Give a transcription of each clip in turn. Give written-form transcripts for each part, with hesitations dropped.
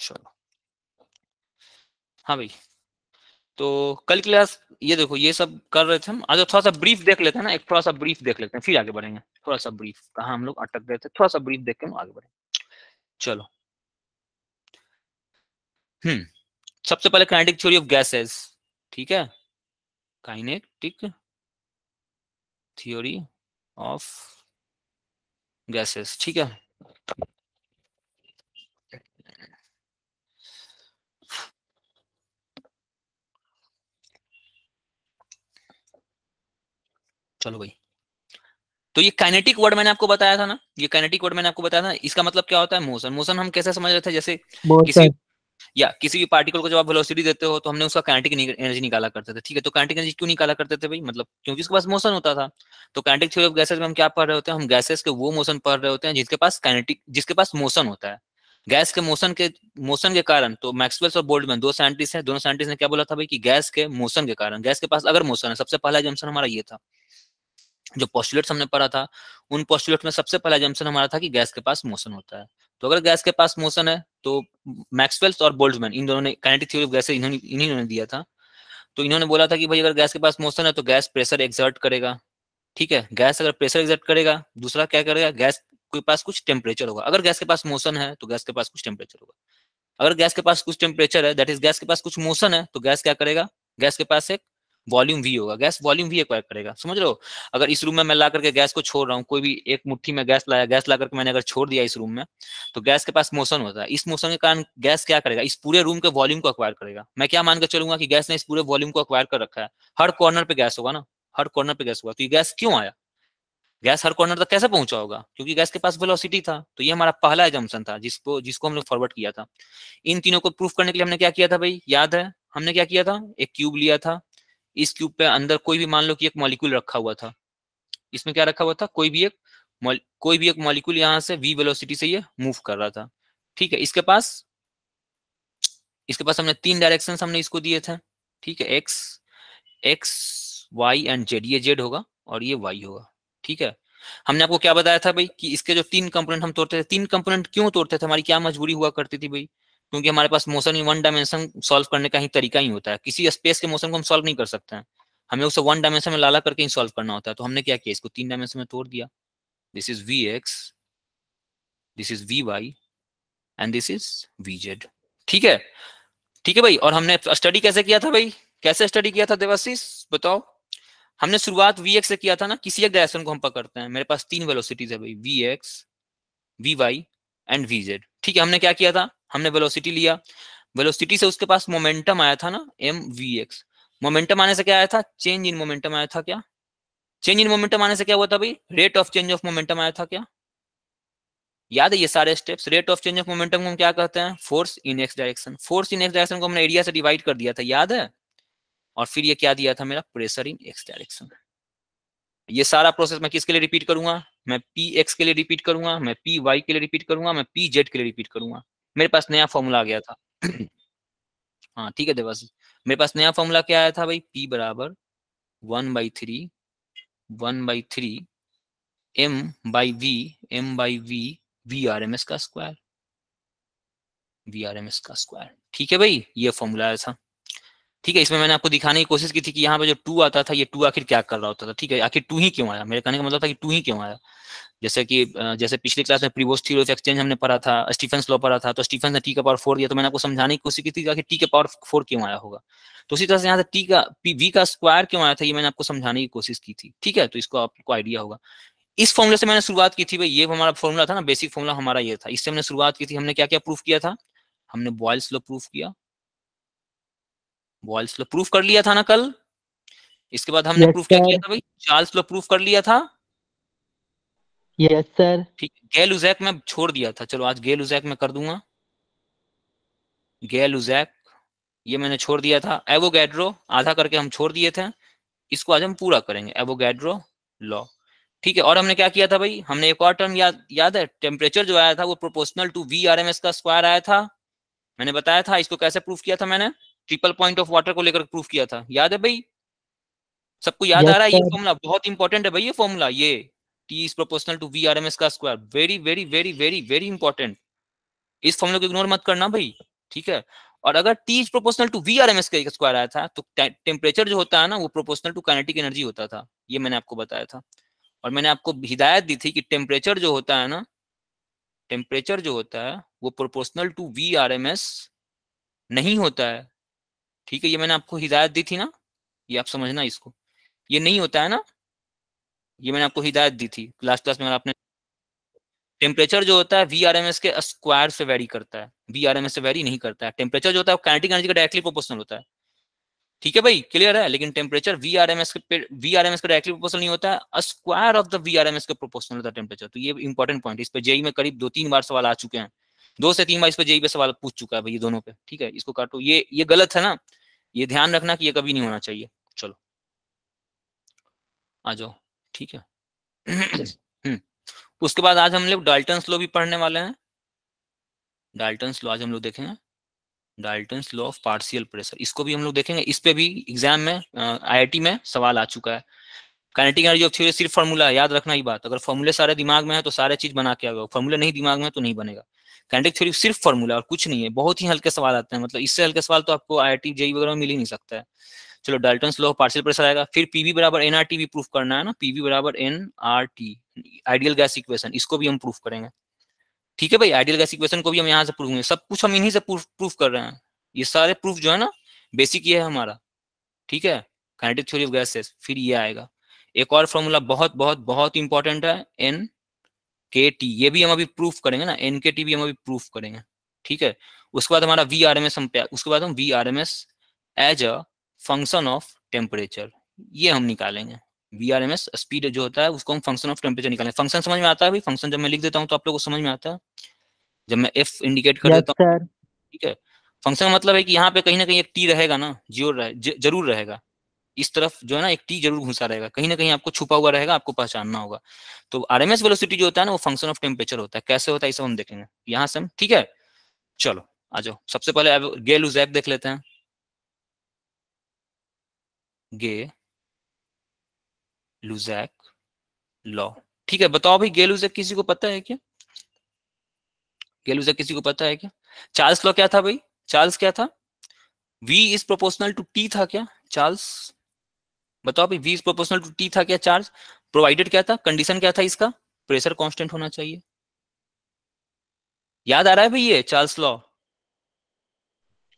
चलो हाँ भाई, तो कल क्लास ये देखो ये सब कर रहे थे हम। आज थोड़ा सा ब्रीफ देख लेते हैं ना, एक थोड़ा सा ब्रीफ देख लेते हैं फिर आगे बढ़ेंगे। थोड़ा सा ब्रीफ, कहाँ हम लोग अटक गए थे, थोड़ा सा ब्रीफ देख के हम आगे बढ़ेंगे। चलो सबसे पहले काइनेटिक थ्योरी ऑफ गैसेस, ठीक है, काइनेटिक थ्योरी ऑफ गैसेस, ठीक है। चलो भाई, तो ये काइनेटिक वर्ड मैंने आपको बताया था ना, ये काइनेटिक वर्ड मैंने आपको बताया था, इसका मतलब क्या होता है? मोशन। मोशन हम कैसे समझ रहे थे, जैसे किसी मोशन। किसी भी पार्टिकल को जब आप वेलोसिटी देते हो तो हमने उसका काइनेटिक एनर्जी निकाला करते थे, ठीक है। तो काइनेटिक एनर्जी क्यों निकाला करते थे भाई? मतलब क्योंकि उसके पास मोशन होता था। तो काइनेटिक थ्योरी ऑफ गैसेस में हम क्या पढ़ रहे होते हैं? हम गैसेस के वो मोशन पढ़ रहे होते हैं जिसके पास मोशन होता है। गैस के मोशन के कारण, तो मैक्सवेल और बोल्ट्जमैन दो साइंटिस्ट हैं, दोनों साइंटिस्ट ने क्या बोला था भाई कि गैस के मोशन के कारण, गैस के पास अगर मोशन है, सबसे पहला जंक्शन हमारा ये था। जो पोस्टुलेट्स हमने पढ़ा था उन पोस्टुलेट में सबसे पहला जंक्शन हमारा था कि गैस के पास मोशन होता है। तो अगर गैस के पास मोशन है तो मैक्सवेल्स और बोल्ट्जमैन इन दोनों ने काइनेटिक थ्योरी ऑफ गैसेस इन्हीं ने दिया था। तो इन्होंने बोला था कि भाई अगर गैस के पास मोशन है तो गैस प्रेशर एक्सर्ट करेगा, ठीक है। गैस अगर प्रेशर एक्सर्ट करेगा, दूसरा क्या करेगा, गैस के पास कुछ टेम्परेचर होगा। अगर गैस के पास मोशन है तो गैस के पास कुछ टेम्परेचर होगा। अगर गैस के पास कुछ टेम्परेचर है, दैट इज गैस के पास कुछ मोशन है, तो गैस क्या करेगा, गैस के पास एक वॉल्यूम वी होगा, गैस वॉल्यूम वी एक्वायर करेगा। समझ रहे हो? अगर इस रूम में मैं ला करके गैस को छोड़ रहा हूँ, कोई भी एक मुट्ठी में गैस लाया, गैस ला करके मैंने अगर छोड़ दिया इस रूम में, तो गैस के पास मोशन होता है। इस मोशन के कारण गैस क्या करेगा, इस पूरे रूम के वॉल्यूम को एक्वायर करेगा। मैं क्या मान कर चलूंगा कि गैस ने इस पूरे वॉल्यूम को एक्वायर कर रखा है, हर कॉर्नर पे गैस होगा ना, हर कॉर्नर पे गैस होगा। तो ये गैस क्यों आया, गैस हर कॉर्नर तक कैसे पहुंचा होगा? क्योंकि गैस के पास वेलोसिटी था। तो ये हमारा पहला एजम्पशन था जिसको जिसको हमने फॉरवर्ड किया था। इन तीनों को प्रूफ करने के लिए हमने क्या किया था भाई, याद है? हमने क्या किया था, एक क्यूब लिया था, इस क्यूब पे अंदर कोई भी मान लो कि एक मॉलिक्यूल रखा हुआ था। इसमें क्या रखा हुआ था, कोई भी एक मॉलिक्यूल यहाँ से वी वेलोसिटी से ये मूव कर रहा था, ठीक है। इसके पास हमने तीन डायरेक्शन हमने इसको दिए थे, ठीक है। X x y and z, ये जेड होगा और ये वाई होगा, ठीक है। हमने आपको क्या बताया था भाई कि इसके जो तीन कंपोनेंट हम तोड़ते थे, तीन कंपोनेंट क्यों तोड़ते थे, हमारी क्या मजबूरी हुआ करती थी भाई? क्योंकि हमारे पास motion in one dimension solve करने का ही तरीका ही होता है। किसी स्पेस के मोशन को हम सॉल्व नहीं कर सकते हैं, हमें उसे वन डायमेंशन में लाला करके ही सॉल्व करना होता है। तो हमने क्या किया, इसको तीन डायमेंशन में तोड़ दिया। This is v x, this is v y and this is v z, ठीक है। ठीक है भाई, और हमने स्टडी कैसे किया था भाई, कैसे स्टडी किया था देवाशीष बताओ? हमने शुरुआत वी एक्स से किया था ना, किसी एक डायरेक्शन को हम पकड़ते हैं। मेरे पास तीन वेलोसिटीज है भाई, v x, v y and v z, ठीक है। हमने क्या किया था, हमने वेलोसिटी लिया, वेलोसिटी से उसके पास मोमेंटम आया था ना, एम वी एक्स। मोमेंटम आने से क्या आया था, चेंज इन मोमेंटम आया था। क्या चेंज इन मोमेंटम आने से क्या हुआ था भाई, rate of change of momentum आया था। क्या याद है ये सारे steps? Rate of change of momentum को हम क्या कहते हैं, force in x direction. Force in x direction को हमने एरिया से डिवाइड कर दिया था, याद है? और फिर ये क्या दिया था मेरा, प्रेशर इन एक्स डायरेक्शन। ये सारा प्रोसेस मैं किसके लिए रिपीट करूंगा, मैं पी एक्स के लिए रिपीट करूंगा, मैं पी वाई के लिए रिपीट करूंगा, मैं पी जेड के लिए रिपीट करूंगा। मेरे पास नया फॉर्मूला आ गया था हाँ ठीक है देवासी, मेरे पास नया फॉर्मूला क्या आया था भाई, पी बराबर 1/3 1/3 M by V, M by we, we R M S का square, V R M S का स्क्वायर, ठीक है भाई। ये फॉर्मूला आया था, ठीक है। इसमें मैंने आपको दिखाने की कोशिश की थी कि यहाँ पे जो टू आता था, ये टू आखिर क्या कर रहा होता था, ठीक है। आखिर टू ही क्यों आया, मेरे कहने का मतलब था कि टू ही क्यों आया। जैसे पिछली क्लास में प्रीवोस थ्योरी ऑफ एक्सचेंज हमने पढ़ा था, स्टीफेंस लॉ पढ़ा था, तो स्टीफेंस ने टी का पावर 4 दिया, तो मैंने आपको समझाने की कोशिश की थी कि आखिर टी के पावर 4 क्यों आया होगा। तो उसी तरह से यहाँ से टी का वी का स्क्वायर क्यों आया था, ये मैंने आपको समझाने की कोशिश की थी, ठीक है। तो इसको आपको आइडिया होगा। इस फॉर्मूले से मैंने शुरुआत की थी भाई, ये हमारा फॉर्मूला था ना, बेसिक फॉर्मूला हमारा ये था, इससे हमने शुरुआत की थी। हमने क्या क्या प्रूफ किया था, हमने बॉयल्स लॉ प्रूफ किया, बॉयल्स लॉ प्रूफ कर लिया था ना कल। इसके बाद हमने यस प्रूफ क्या किया सर। था भाई, चार्ल्स लॉ प्रूफ कर लिया था, यस सर। ठीक। गेल उजैक में छोड़ दिया था, चलो आज गेल उजैक में कर दूंगा। गेल उजैक ये मैंने छोड़ दिया था। एवोगैड्रो आधा करके हम छोड़ दिए थे, इसको आज हम पूरा करेंगे, एवोगैड्रो लॉ, ठीक है। और हमने क्या किया था भाई, हमने एक और टर्म याद है, टेम्परेचर जो आया था वो proportional to we R M S का स्क्वायर आया था। मैंने बताया था इसको कैसे प्रूफ किया था, मैंने ट्रिपल पॉइंट ऑफ वाटर को लेकर प्रूफ किया था, याद है भाई? सबको याद आ यस रहा है? ये सर। फॉर्मूला बहुत इंपॉर्टेंट है भाई, ये फॉर्मूला, ये T is proportional to we R M S का square, very very very very very important. इस फॉर्मूले को इग्नोर मत करना भाई। ठीक है। और अगर T is proportional to we R M S का स्क्वायर आया था तो टेम्परेचर जो होता है ना वो प्रोपोर्शनल टू काइनेटिक एनर्जी होता था, ये मैंने आपको बताया था। और मैंने आपको हिदायत दी थी कि टेम्परेचर जो होता है ना, टेम्परेचर जो होता है वो proportional to we R M s नहीं होता है। ठीक है, ये मैंने आपको हिदायत दी थी ना, ये आप समझना इसको, ये नहीं होता है ना, ये मैंने आपको हिदायत दी थी लास्ट क्लास में। आपने टेम्परेचर जो होता है वी आर एम एस के स्क्वायर से वेरी करता है, वी आर एम एस से वेरी नहीं करता है। टेम्परेचर जो होता है वो काइनेटिक एनर्जी का डायरेक्टली प्रोपोर्शनल होता है। ठीक है भाई, क्लियर है। लेकिन temperature v R M s के डायरेक्टली प्रोपोर्शनल नहीं होता है, square of the v R M s के प्रोपोर्शनल होता है टेम्परेचर। तो ये इंपॉर्टेंट पॉइंट, इस पे जेई में करीब 2-3 बार सवाल आ चुके हैं, 2 से 3 बार इस पे जेई पे सवाल पूछ चुका है भाई, ये दोनों पे। ठीक है, इसको काटो, ये गलत है ना, ये ध्यान रखना कि ये कभी नहीं होना चाहिए। चलो आ जाओ, ठीक है। उसके बाद आज हम लोग डाल्टन्स लॉ भी पढ़ने वाले हैं। डाल्टन्स लॉ आज हम लोग देखेंगे, Dalton's law of partial pressure, इसको भी हम लोग देखेंगे। इस पे भी एग्जाम में आईआईटी में सवाल आ चुका है। काइनेटिक एनर्जी ऑफ थ्योरी सिर्फ फॉर्मूला है, याद रखना ही बात। अगर फॉर्मूले सारे दिमाग में है तो सारे चीज बना के आएगा, फॉर्मूला नहीं दिमाग में है तो नहीं बनेगा। काइनेटिक थ्योरी सिर्फ फॉर्मूला और कुछ नहीं है, बहुत ही हल्के सवाल आते हैं, मतलब इससे हल्के सवाल तो आपको आईआईटी जेई वगैरह में मिल ही नहीं सकता है। चलो, Dalton's law of partial pressure आएगा, फिर पीवी बराबर एनआरटी भी प्रूफ करना है ना, पीवी बराबर एनआरटी आइडियल गैस इक्वेशन, इसको भी हम प्रूफ करेंगे। ठीक है भाई, आइडियल गैस इक्वेशन को भी हम यहाँ से प्रूफ करेंगे, सब कुछ हम इन्हीं से प्रूफ कर रहे हैं। ये सारे प्रूफ जो है ना, बेसिक ये है हमारा। ठीक है, काइनेटिक थ्योरी ऑफ गैसेस, फिर ये आएगा एक और फॉर्मूला बहुत बहुत बहुत इंपॉर्टेंट है, एन के टी, ये भी हम अभी प्रूफ करेंगे ना, एन के टी भी हम अभी प्रूफ करेंगे। ठीक है, उसके बाद हमारा वी आर एम एस, उसके बाद हम v R M s as a function of temperature, ये हम निकालेंगे। V R M s speed जो होता है उसको हम फंक्शन ऑफ टेम्परेचर निकालेंगे। फंक्शन समझ में आता है भाई? फंक्शन जब मैं लिख देता हूँ तो आप लोगों को समझ में आता है, जब मैं एफ इंडिकेट कर यस देता हूँ। सर। ठीक है, फंक्शन का मतलब है कि यहाँ पे कहीं ना कहीं एक टी रहेगा ना, जरूर रहेगा। इस तरफ जो है ना एक टी जरूर घुसा रहेगा, कहीं ना कहीं आपको छुपा हुआ रहेगा, आपको पहचानना होगा। तो आरएमएस वेलोसिटी जो होता है ना वो फंक्शन ऑफ टेम्परेचर होता है। कैसे होता है ये सब हम देखेंगे यहाँ से हम। ठीक है, चलो आ जाओ, सबसे पहले गे लुजैक देख लेते हैं। गे लुजैक लॉ, ठीक है, बताओ भाई गे लुजैक किसी को पता है क्या? गे लुजैक किसी को पता है क्या? चार्ल्स लॉ क्या था भाई? चार्ल्स क्या था? V is proportional to T था क्या चार्ल्स? बताओ भाई, V is proportional to T था क्या चार्ज? प्रोवाइडेड क्या था, कंडीशन क्या था इसका? प्रेशर कांस्टेंट होना चाहिए। याद आ रहा है भाई ये चार्ल्स लॉ?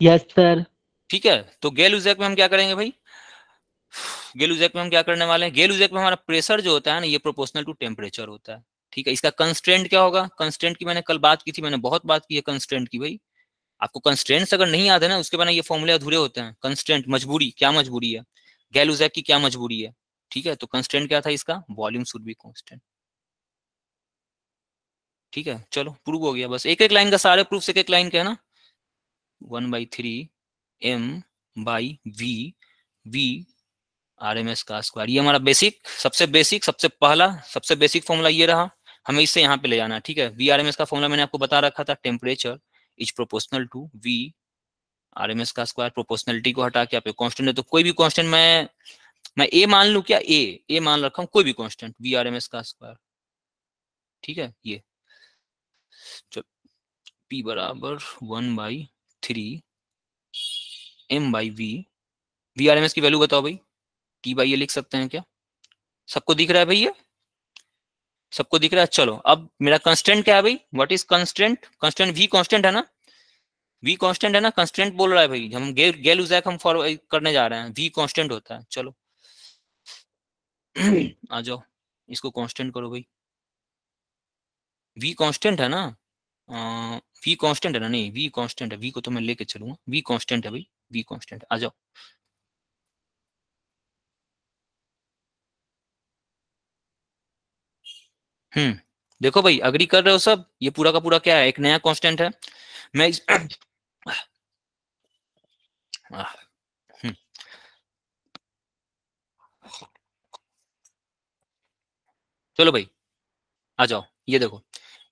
Yes sir. ठीक है, तो गे लुजैक में हम क्या करेंगे भाई? गे लुजैक में हम क्या करने वाले हैं? गे लुजैक में हमारा प्रेशर जो होता है ना ये प्रोपोर्शनल टू टेम्परेचर होता है। ठीक है, इसका कंस्ट्रेंट क्या होगा? कंस्ट्रेंट की मैंने कल बात की थी, मैंने बहुत बात की है कंस्ट्रेंट की भाई। आपको कंस्ट्रेंट्स अगर नहीं याद है ना उसके बिना ये फॉर्मूले अधूरे होते हैं। कंस्ट्रेंट मजबूरी, क्या मजबूरी है? गे लुजैक की क्या मजबूरी है? ठीक है, तो कंस्ट्रेंट क्या था इसका? Volume should be constant. ठीक है, चलो प्रूव हो गया। बस एक एक लाइन का, सारे प्रूफ एक एक लाइन का है ना। 1/3 m by we, we R M S का स्क्वायर, ये हमारा बेसिक, सबसे पहला सबसे बेसिक फॉर्मूला ये रहा, हमें इससे यहाँ पे ले जाना है। ठीक है, वी आर एम एस का फॉर्मूला मैंने आपको बता रखा था, temperature is proportional to we R M S का स्क्वायर। प्रोपोर्शनलिटी को हटा के आप कांस्टेंट है तो कोई भी कांस्टेंट मैं ए मान लू क्या? ए मान रखा हूँ, कोई भी constant v R M S का स्क्वायर। ठीक है, ये चलो P बराबर 1/3 m by we, we R M s की वैल्यू बताओ भाई, T बाई ये लिख सकते हैं क्या? सबको दिख रहा है भाई ये? सबको दिख रहा है? चलो अब मेरा कंस्टेंट क्या है भाई? What is constant? Constant v constant है ना, वी कांस्टेंट है ना, कंस्टेंट बोल रहा है भाई। हम गे लुजैक हम फॉरवर्ड करने जा रहे हैं, वी कांस्टेंट होता है। चलो आ जाओ, इसको कांस्टेंट करो भाई। वी कांस्टेंट है ना, वी कांस्टेंट है ना, नहीं वी कांस्टेंट है, वी को तो मैं लेके चलूंगा, वी कांस्टेंट है भाई, वी कांस्टेंट। आ जाओ, देखो भाई अग्री कर रहे हो सब? ये पूरा का पूरा क्या है? एक नया कांस्टेंट है। मैं इस हम्म, चलो भाई आ जाओ, ये देखो,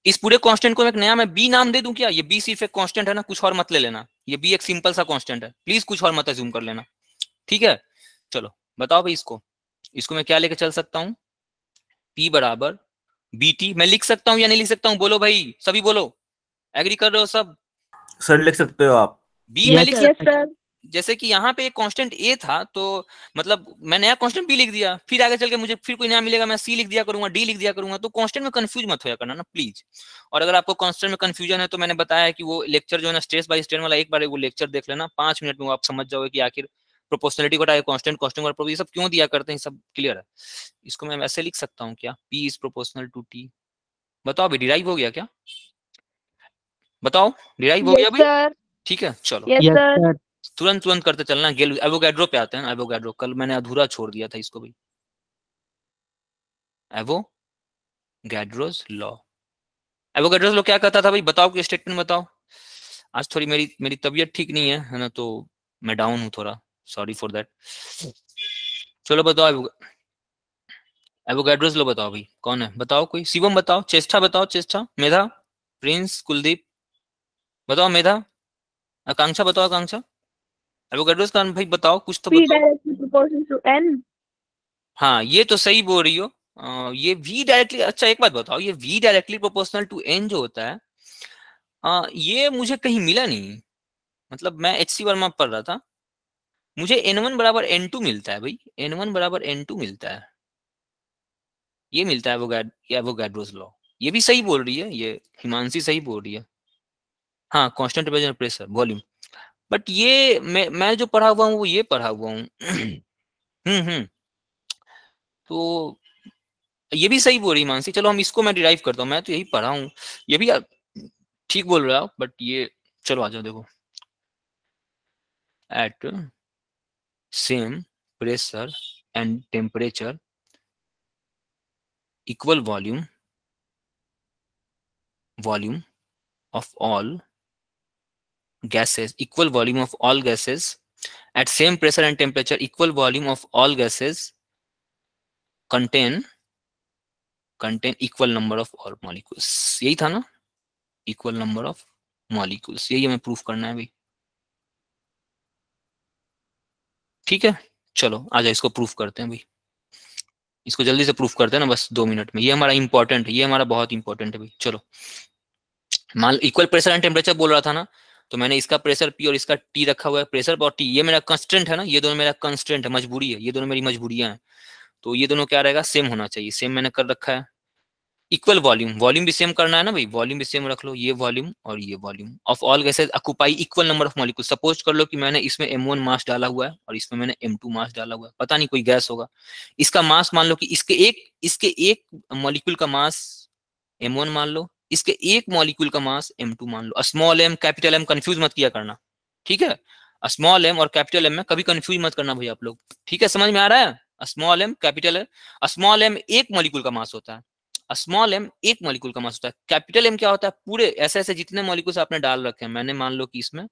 इस पूरे कांस्टेंट को एक नया मैं बी नाम दे दूं क्या? ये बी सिर्फ एक कांस्टेंट है ना, कुछ और मत ले लेना। ये बी एक सिंपल सा कांस्टेंट है, प्लीज कुछ और मत अज्यूम कर लेना। ठीक है, चलो बताओ भाई, इसको इसको मैं क्या लेके चल सकता हूँ? P बराबर बी टी मैं लिख सकता हूँ या नहीं लिख सकता हूँ? बोलो भाई, सभी बोलो, एग्री कर रहे हो सब? सर लिख सकते हो आप। बी मैं यस लिख सर। सकता, जैसे कि यहाँ पे एक कांस्टेंट ए था, तो मतलब मैं नया कांस्टेंट बी लिख दिया, फिर आगे चल के मुझे फिर कोई नया मिलेगा, मैं सी लिख दिया करूंगा, डी लिख दिया करूंगा, तो कांस्टेंट में कंफ्यूज मत होया करना ना प्लीज। और अगर आपको कांस्टेंट में कंफ्यूजन है तो मैंने बताया कि वो लेक्चर जो है ना स्टेज बाय स्टेज वाला, एक बार वो लेक्चर देख लेना, 5 मिनट में आप समझ जाओगे कि आखिर प्रोपोर्शनलिटी को कांस्टेंट कांस्टेंट और ये सब क्यों दिया करते हैं, सब क्लियर है। इसको मैं वैसे लिख सकता हूँ क्या, p is proportional to t. बताओ अभी डिराइव हो गया क्या, बताओ डिराइव हो गया भाई? सर। ठीक है चलो यस यस सर। सर। तुरंत तुरंत करते चलना। गेल एवोगैड्रो पे आते हैं। एवोगैड्रो कल मैंने अधूरा छोड़ दिया था इसको भी। एवोगैड्रोस लॉ, एवोगैड्रोस लॉ क्या कहता था भाई, बताओ कि स्टेटमेंट बताओ। आज थोड़ी मेरी मेरी तबीयत ठीक नहीं है ना, तो मैं डाउन हूँ थोड़ा, सॉरी फॉर दैट। चलो बताओ एवोगैड्रोस लॉ बताओ भाई, कौन है बताओ, कोई शिवम बताओ, चेष्टा बताओ, चेष्टा, मेधा, प्रिंस, कुलदीप बताओ, मेधा, आकांक्षा बताओ, आकांक्षा एवोगैड्रोस का भाई बताओ, कुछ तो P बताओ। directly proportional to n. हाँ ये तो सही बोल रही हो। ये v डायरेक्टली, अच्छा एक बात बताओ, ये v directly proportional to n जो होता है, ये मुझे कहीं मिला नहीं। मतलब मैं एच सी वर्मा पढ़ रहा था, मुझे n1 बराबर n2 मिलता है भाई, n1 बराबर n2 मिलता है, ये मिलता है एवोगैड्रोस लॉ। ये भी सही बोल रही है, ये हिमांशी सही बोल रही है। हाँ constant temperature pressure volume, but ये मैं जो पढ़ा हुआ हूँ वो ये पढ़ा हुआ हूँ। हम्म। तो ये भी सही बोल रही मानसी, चलो हम इसको मैं डिराइव करता हूँ, मैं तो यही पढ़ा हूँ, ये भी ठीक बोल रहा हूँ, बट ये चलो आ जाओ देखो, at same pressure and temperature equal volume of all gases, equal volume of all gases at same pressure and temperature, equal volume of all gases contain equal number of all molecules। यही था ना, equal number of molecules, यही हमें proof करना है भाई। ठीक है चलो आ जाओ, इसको प्रूफ करते हैं भाई, इसको जल्दी से प्रूफ करते हैं ना, बस 2 मिनट में। ये हमारा इंपॉर्टेंट है, ये हमारा बहुत इंपॉर्टेंट है भाई। चलो मान इक्वल प्रेशर एंड टेम्परेचर बोल रहा था ना, तो मैंने इसका प्रेशर पी और इसका टी रखा हुआ है, प्रेशर और टी ये मेरा कंस्टेंट है ना, ये दोनों मेरा कंस्टेंट है, मजबूरी है, ये दोनों मेरी मजबूरियां हैं, तो ये दोनों क्या रहेगा, सेम होना चाहिए, सेम मैंने कर रखा है। इक्वल वॉल्यूम, वॉल्यूम भी सेम करना है ना भाई, वॉल्यूम भी सेम रख लो, ये वॉल्यूम और ये volume of all gases occupy equal number of molecule. Suppose कर लो कि मैंने इसमें m1 मास डाला हुआ है और इसमें मैंने m2 मास डाला हुआ है, पता नहीं कोई गैस होगा, इसका मास मान लो कि इसके एक मॉलिक्यूल का मास m1 मान लो, इसके एक मॉलिक्यूल का मास m2 मान लो। Small m capital M confuse मत किया करना, ठीक है, स्मॉल m और कैपिटल M में कभी कंफ्यूज मत करना भाई आप लोग, ठीक है, समझ में आ रहा है? स्मॉल m कैपिटल है, स्मॉल m एक मॉलिक्यूल का मास होता है, स्मॉल m एक मॉलिक्यूल का मास होता है, कैपिटल M क्या होता है, पूरे ऐसे ऐसे जितने मॉलिक्यूल्स आपने डाल रखे हैं, मैंने मान लो इसमें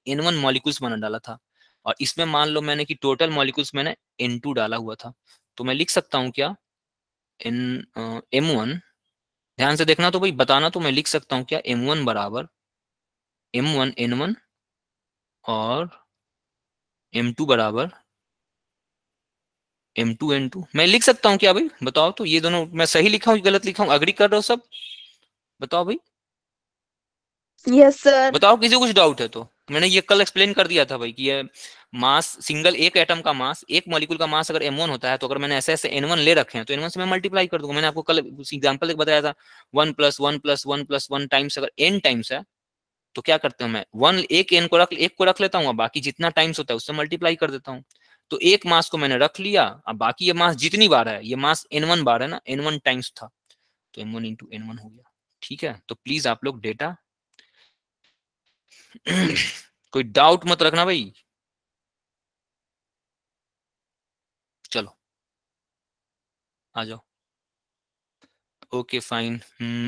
n1 मॉलिक्यूल्स मैंने डाला था, और इसमें मान लो मैंने कि टोटल मॉलिक्यूल्स मैंने n2 डाला हुआ था, तो मैं लिख सकता हूँ क्या, n m1, ध्यान से देखना तो भाई बताना, तो मैं लिख सकता हूँ क्या, m1 बराबर m1 n1 और m2 बराबर m2 n2, मैं लिख सकता हूँ क्या भाई बताओ तो, ये दोनों मैं सही लिखा हूँ गलत लिखा हूँ, अग्री कर रहे हो सब, बताओ भाई, Yes sir. बताओ किसी को कुछ डाउट है तो। मैंने ये कल एक्सप्लेन कर दिया था भाई कि ये मास, सिंगल एक एटम का मास, एक मॉलिक्यूल का मास अगर m1 होता है, तो अगर मैंने ऐसे ऐसे n1 ले रखे हैं तो n1 से मैं मल्टीप्लाई कर दूंगा। मैंने आपको कल उस एग्जांपल बताया था, 1+1+1+1 टाइम्स अगर n टाइम्स है तो क्या करते हैं, मैं वन एक को रख लेता हूँ, बाकी जितना टाइम्स होता है उससे मल्टीप्लाई कर देता हूँ। तो एक मास को मैंने रख लिया, अब बाकी ये मास जितनी बार है, ये मास n1 बार है ना, n1 टाइम्स था, तो m1 इंटू n1 हो गया। ठीक है, तो प्लीज आप लोग डेटा कोई डाउट मत रखना भाई। चलो आ जाओ, ओके फाइन,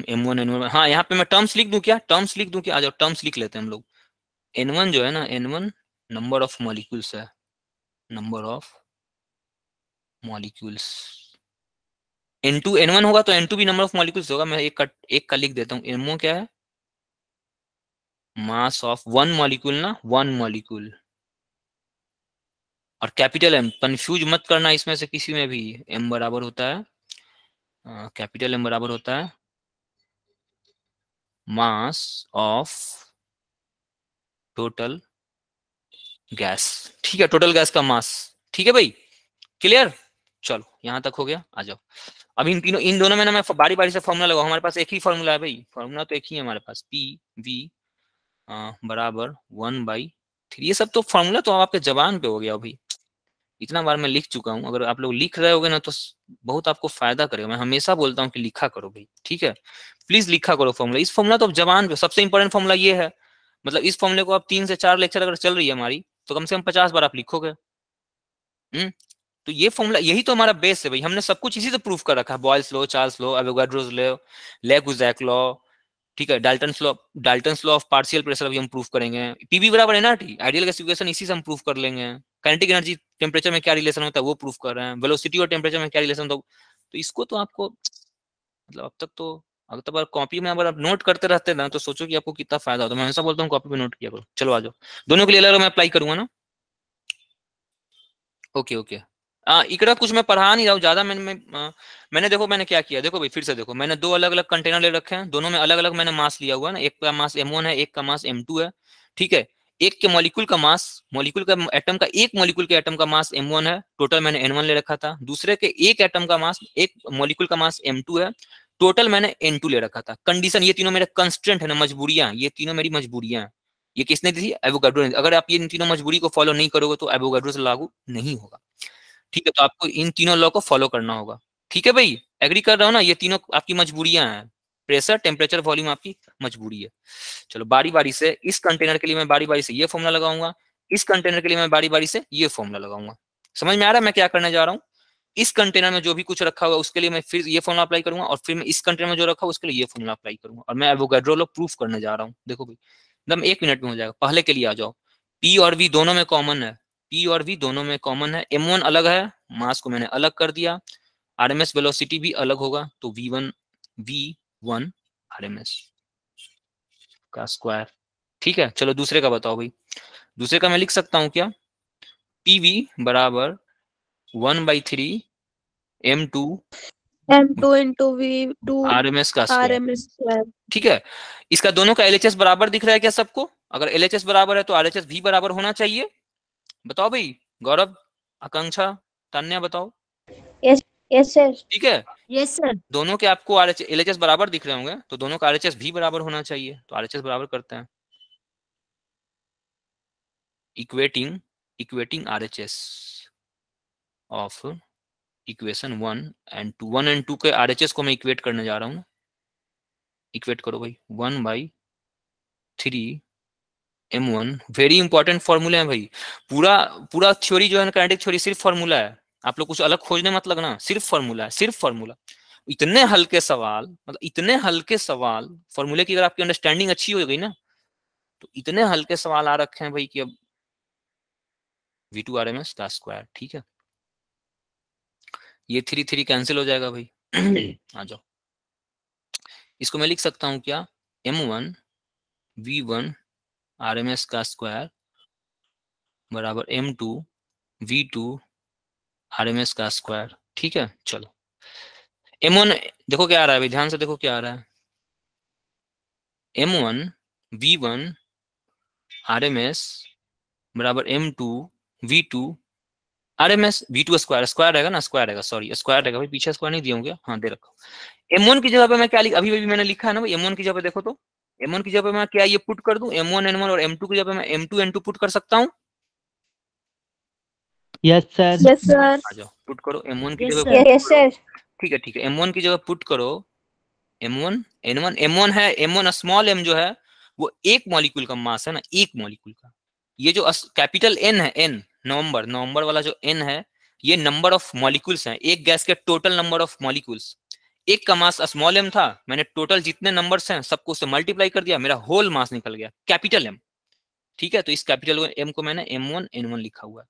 m1 n1, हाँ यहाँ पे मैं टर्म्स लिख दूं क्या, टर्म्स लिख दूं क्या, आ जाओ टर्म्स लिख लेते हैं हम लोग। n1 जो है ना, n1 नंबर ऑफ मॉलिक्यूल्स है, number of molecules, n2 n1 होगा तो n2 भी नंबर ऑफ मॉलिक्यूल्स होगा। मैं एक का लिख देता हूँ, mo क्या है, मास ऑफ वन मॉलिक्यूल ना, वन मॉलिक्यूल, और कैपिटल M कंफ्यूज मत करना इसमें से किसी में भी, m बराबर होता है, कैपिटल M बराबर होता है मास ऑफ टोटल गैस। ठीक है, टोटल गैस का मास। ठीक है भाई, क्लियर? चलो यहां तक हो गया, आ जाओ। अब इन दोनों में ना मैं बारी बारी से फॉर्मूला लगाऊं। हमारे पास एक ही फॉर्मूला है भाई, फॉर्मूला तो एक ही है हमारे पास, पी वी बराबर 1/3। ये सब तो फॉर्मूला तो आपके जबान पे हो गया भाई, इतना बार मैं लिख चुका हूं। अगर आप लोग लिख रहे होगे ना तो बहुत आपको फायदा करेगा। मैं हमेशा बोलता हूँ कि लिखा करो भाई, ठीक है, प्लीज लिखा करो फॉर्मूला। इस फॉर्मूला तो जबान पे सबसे इंपॉर्टेंट फॉर्मूला ये है। मतलब इस फॉर्मूले को आप 3 से 4 लेक्चर अगर चल रही है हमारी, तो कम से कम 50 बार आप लिखोगे। तो ये फॉर्मूला, यही तो हमारा बेस है भाई। हमने सब कुछ इसी से प्रूफ कर रखा है, Boyle's law, Charles law, Avogadro's law, ले गुजैक लॉ, ठीक है, Dalton's law of partial pressure अभी हम प्रूफ करेंगे। पीवी बराबर एनआरटी, आइडियल गैस इक्वेशन इसी से हम प्रूफ कर लेंगे। काइनेटिक एनर्जी टेम्परेचर में क्या रिलेशन होता है वो प्रूफ कर रहे हैं। वेलोसिटी और टेम्परेचर में क्या रिलेशन होता है, तो इसको तो आपको मतलब अब तक तो, अगर तक कॉपी में अगर आप नोट करते रहते ना तो सोचो कि आपको कितना फायदा होता है। मैं हमेशा बोलता हूँ कॉपी में नोट किया करो। चलो आ जाओ, दोनों के लिए अलग मैं अप्लाई करूंगा ना। ओके ओके, इकड़ा कुछ मैं पढ़ा नहीं रहा हूँ ज्यादा। मैंने देखो मैंने क्या किया, देखो भाई फिर से देखो, मैंने 2 अलग अलग कंटेनर ले रखे हैं, दोनों में अलग अलग मैंने मास लिया हुआ है ना। एक का मास m1 है, एक का मास m2 है, ठीक है। एक के मॉलिक्यूल का मास, मॉलिक्यूल का एटम का, एक मॉलिक्यूल के एटम का मास m1 है, टोटल मैंने n1 ले रखा था। दूसरे के एक एटम का मास, एक मॉलिक्यूल का मास m2 है, टोटल मैंने n2 ले रखा था। कंडीशन, ये तीनों मेरे कंस्ट्रेंट है ना, मजबूरियां, ये तीनों मेरी मजबूरियां हैं। ये किसने दी थी? एवोगाड्रो ने। अगर आप ये तीनों मजबूरी को फॉलो नहीं करोगे तो एवोगाड्रो से लागू नहीं होगा, ठीक है। तो आपको इन तीनों लॉ को फॉलो करना होगा, ठीक है भाई। एग्री कर रहा हो ना, ये तीनों आपकी मजबूरियां हैं। प्रेशर, टेम्परेचर, वॉल्यूम आपकी मजबूरी है। चलो बारी बारी से, इस कंटेनर के लिए मैं बारी बारी से ये फॉर्मूला लगाऊंगा, इस कंटेनर के लिए मैं बारी बारी से ये फॉर्मूला लगाऊंगा। समझ में आ रहा है मैं क्या करने जा रहा हूँ? इस कंटेनर में जो भी कुछ रखा हुआ उसके लिए मैं फिर ये फॉर्मूला अप्लाई करूंगा, और फिर मैं इस कंटेनर में जो रखा हुआ उसके लिए ये फॉर्मूला अप्लाई करूंगा, और मैं एवोगाड्रो लॉ प्रूफ करने जा रहा हूँ। देखो भाई एकदम 1 मिनट में हो जाएगा। पहले के लिए आ जाओ, पी और वी दोनों में कॉमन है, पी और वी दोनों में कॉमन है। m1 अलग है, मास को मैंने अलग कर दिया, आरएमएस वेलोसिटी भी अलग होगा, तो v1 आरएमएस का स्क्वायर, ठीक है। चलो दूसरे का बताओ भाई। दूसरे का मैं लिख सकता हूं क्या? पीवी बराबर 1/3 m2 into V2 आरएमएस का स्क्वायर, RMS square. ठीक है। इसका दोनों का एलएचएस बराबर दिख रहा है क्या सबको? अगर एलएचएस बराबर है तो आरएचएस भी बराबर होना चाहिए। बताओ भाई, गौरव, आकांक्षा, तान्या बताओ। Yes, yes, sir. ठीक है, यस सर। दोनों के आपको एलएचएस बराबर दिख रहे होंगे, तो दोनों का आरएचएस भी बराबर होना चाहिए। तो आरएचएस बराबर करते हैं, equating RHS of equation 1 and 2, 1 and 2 के आरएचएस को मैं इक्वेट करने जा रहा हूँ। इक्वेट करो भाई, 1/3 m1। वेरी इंपॉर्टेंट फॉर्मूला है भाई। पूरा पूरा थ्योरी जो है ना, काइनेटिक थ्योरी सिर्फ फॉर्मूला है। आप लोग कुछ अलग खोजने मत लगना, सिर्फ फॉर्मूला है, सिर्फ फॉर्मूला। इतने हल्के सवाल, मतलब इतने हल्के सवाल, फॉर्मूले की अगर आपकी अंडरस्टैंडिंग अच्छी हो गई ना तो इतने हल्के सवाल आ रखे हैं भाई कि अब v2 RMS का स्क्वायर, ठीक है। ये 3 3 कैंसिल हो जाएगा भाई। आ जाओ, इसको मैं लिख सकता हूँ क्या? m1 v1 RMS का स्क्वायर बराबर m2 v2 RMS का स्क्वायर, ठीक है। चलो m1 देखो क्या आ रहा है भाई, ध्यान से देखो क्या आ रहा है। m1 v1 RMS बराबर m2 v2 RMS, v2 square, square रहेगा ना, स्क्वायर रहेगा, सॉरी स्क्वायर रहेगा भाई, पीछे स्क्वायर नहीं दिया होंगे, हाँ दे रखा। m1 की जगह पे मैं क्या लिख, अभी मैंने लिखा है ना भाई, m1 की जगह पे देखो तो, m1 की जगह पे मैं क्या ये पुट कर दूं, m1 n1, और m2 की जगह पे मैं m2 n2 पुट कर सकता हूँ। Yes sir. Yes, sir. आ जाओ पुट करो, m1 की यस जगह, सर। Yes, sir. ठीक है ठीक है, m1 की जगह पुट करो m1 n1, m1 है, m1 स्मॉल m जो है वो एक मॉलिक्यूल का मास है ना, एक मॉलिक्यूल का। ये जो कैपिटल n है, n नवंबर, नवंबर वाला जो n है, ये नंबर ऑफ मॉलिक्यूल्स हैं, एक गैस के टोटल नंबर ऑफ मॉलिक्यूल्स। एक का मास स्मॉल m था, मैंने टोटल जितने नंबर्स हैं सबको उससे मल्टीप्लाई कर दिया, मेरा होल मास निकल गया कैपिटल M, ठीक है। तो इस कैपिटल M को मैंने m1 n1 लिखा हुआ है।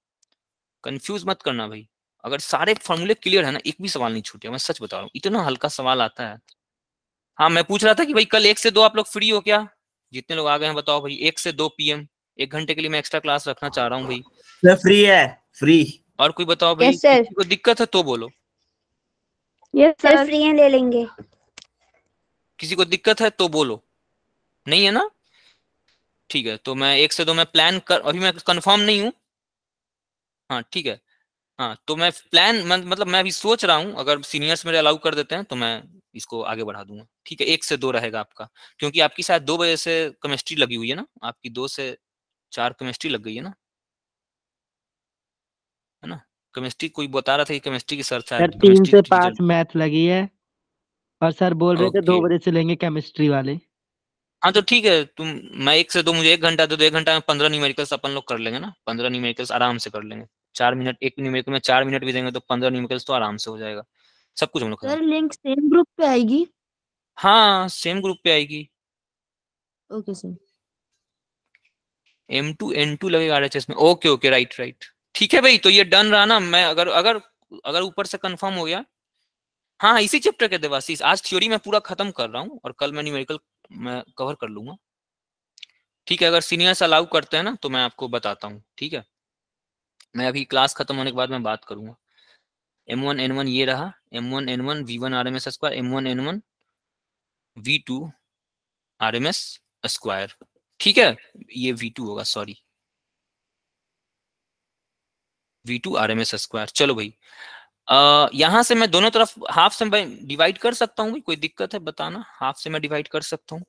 कंफ्यूज मत करना भाई, अगर सारे फॉर्मूले क्लियर है ना, एक भी सवाल नहीं छूटेगा, मैं सच बता रहा हूँ, इतना हल्का सवाल आता है। हाँ मैं पूछ रहा था कि भाई कल 1 से 2 आप लोग फ्री हो क्या? जितने लोग आ गए हैं बताओ भाई, 1 से 2 PM, 1 घंटे के लिए मैं एक्स्ट्रा क्लास रखना चाह रहा हूँ भाई। सर फ्री है, फ्री। और कोई बताओ भाई, Yes, sir. किसी को दिक्कत है तो बोलो, Yes, सर sir. फ्री हैं ले लेंगे। किसी को दिक्कत है तो बोलो। नहीं है ना? ठीक है, तो मैं 1 से 2 में प्लान कर, अभी मैं कंफर्म नहीं हूँ। हाँ ठीक है। हाँ तो मैं प्लान मतलब मैं अभी सोच रहा हूँ, अगर सीनियर्स मेरे अलाउ कर देते हैं तो मैं इसको आगे बढ़ा दूंगा। ठीक है, 1 से 2 रहेगा आपका, क्योंकि आपकी शायद 2 बजे से केमिस्ट्री लगी हुई है ना, आपकी 2 से 4 केमिस्ट्री लग गई है ना? केमिस्ट्री कोई बता रहा था कि केमिस्ट्री की सर सर शायद 3 केमिस्ट्री से टीचर। 5 मैथ लगी है, और सर बोल रहे थे ओके 2 बजे से लेंगे केमिस्ट्री वाले। हाँ तो ठीक है, मैं 1 से 2, मुझे 1 घंटा दे दो, 1 घंटा में 15 न्यूमेरिकल्स अपन लोग कर लेंगे ना, 15 न्यूमेरिकल्स आराम से कर लेंगे। 4 मिनट, एक न्यूमेरिकल में 4 मिनट भी देंगे तो 15 न्यूमेरिकल्स तो आराम से हो जाएगा, सब कुछ हम लोग खत्म। सर लिंक सेम ग्रुप पे आएगी? हाँ सेम ग्रुप पे आएगी। Okay sir. M2 N2 लगेगा RHS में। Okay okay, right right. ठीक है भाई, तो ये डन रहा ना? मैं अगर अगर अगर ऊपर से कंफर्म हो गया, हाँ इसी चैप्टर के देवाशीष, आज थ्योरी मैं पूरा खत्म कर रहा हूँ और कल मैं न्यूमेरिकल मैं कवर कर लूंगा। ठीक है, अगर सीनियर्स अलाउ करते हैं ना तो मैं आपको बताता हूँ। ठीक है, मैं अभी क्लास खत्म होने के बाद मैं बात करूंगा। M1 N1 ये रहा, M1 N1 V1 RMS square, M1 N1 V2 RMS square. ठीक है, ये V2 होगा, सॉरी V2 RMS स्क्वायर। चलो भाई, यहां से मैं दोनों तरफ हाफ से डिवाइड कर सकता हूँ, कोई दिक्कत है बताना? हाफ से मैं डिवाइड कर सकता हूँ।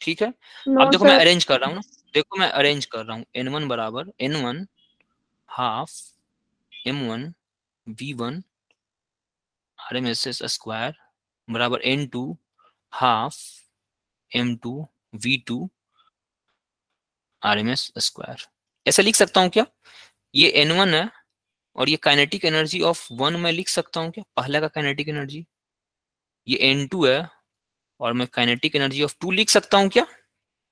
ठीक है, अब नो देखो मैं सर। अरेंज कर रहा हूँ ना, देखो मैं अरेंज कर रहा हूँ। N1 बराबर N1 half M1 V1 RMS square बराबर N2 half M2 V2 RMS square. ऐसे लिख सकता हूँ क्या? ये N1 है और ये काइनेटिक एनर्जी ऑफ 1 मैं लिख सकता हूँ क्या, पहला का काइनेटिक एनर्जी? ये N2 है और मैं काइनेटिक एनर्जी ऑफ 2 लिख सकता हूँ क्या?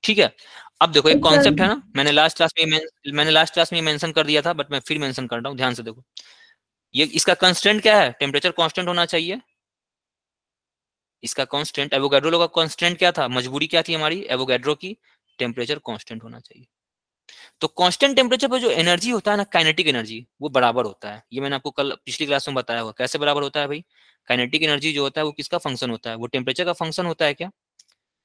ठीक है, अब देखो एक सर कॉन्सेप्ट है ना, मैंने लास्ट क्लास में मेंशन कर दिया था, बट मैं फिर मेंशन कर रहा हूँ, ध्यान से देखो। ये इसका कंस्टेंट क्या है? टेम्परेचर कांस्टेंट होना चाहिए। इसका कांस्टेंट एवोगैड्रो लॉ का कांस्टेंट क्या था? मजबूरी क्या थी हमारी एवोगैड्रो की? टेम्परेचर कांस्टेंट होना चाहिए। तो कांस्टेंट टेम्परेचर पर जो एनर्जी होता है ना, काइनेटिक एनर्जी, वो बराबर होता है। ये मैंने आपको कल पिछली क्लास में बताया हुआ, कैसे बराबर होता है भाई? काइनेटिक एनर्जी जो होता है वो किसका फंक्शन होता है? वो टेम्परेचर का फंक्शन होता है क्या?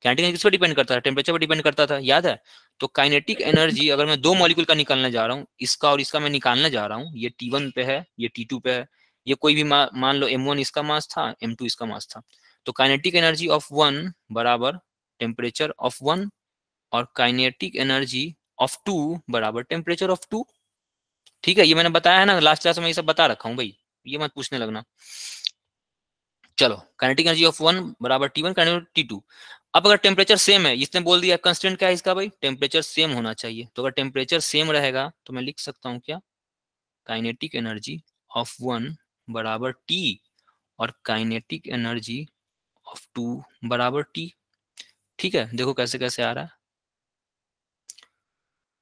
काइनेटिक एनर्जी किस पर डिपेंड करता है? टेम्परेचर पर डिपेंड करता था, याद है? तो काइनेटिक एनर्जी अगर मैं 2 मॉलिक्यूल का निकालने जा रहा हूँ, इसका और इसका मैं निकालने जा रहा हूँ, ये T1 पे है, ये T2 पे है, ये कोई भी मान लो M1 इसका मास था, M2 इसका मास था, तो काइनेटिक एनर्जी ऑफ 1 बराबर टेम्परेचर ऑफ 1 और काइनेटिक एनर्जी ऑफ 2 बराबर टेम्परेचर ऑफ 2। ठीक है, ये मैंने बताया है ना लास्ट क्लास में, ये सब बता रखा हूँ भाई, ये मत पूछने लगना। चलो, काइनेटिक एनर्जी ऑफ 1 बराबर T1 काइनेटिक T2। अब अगर टेम्परेचर सेम है, इसने बोल दिया कंस्टेंट क्या है इसका भाई? टेम्परेचर सेम होना चाहिए। तो अगर टेम्परेचर सेम रहेगा तो मैं लिख सकता हूँ क्या? काइनेटिक एनर्जी ऑफ 1 बराबर T और काइनेटिक एनर्जी ऑफ 2 बराबर T। ठीक है, देखो कैसे कैसे आ रहा है।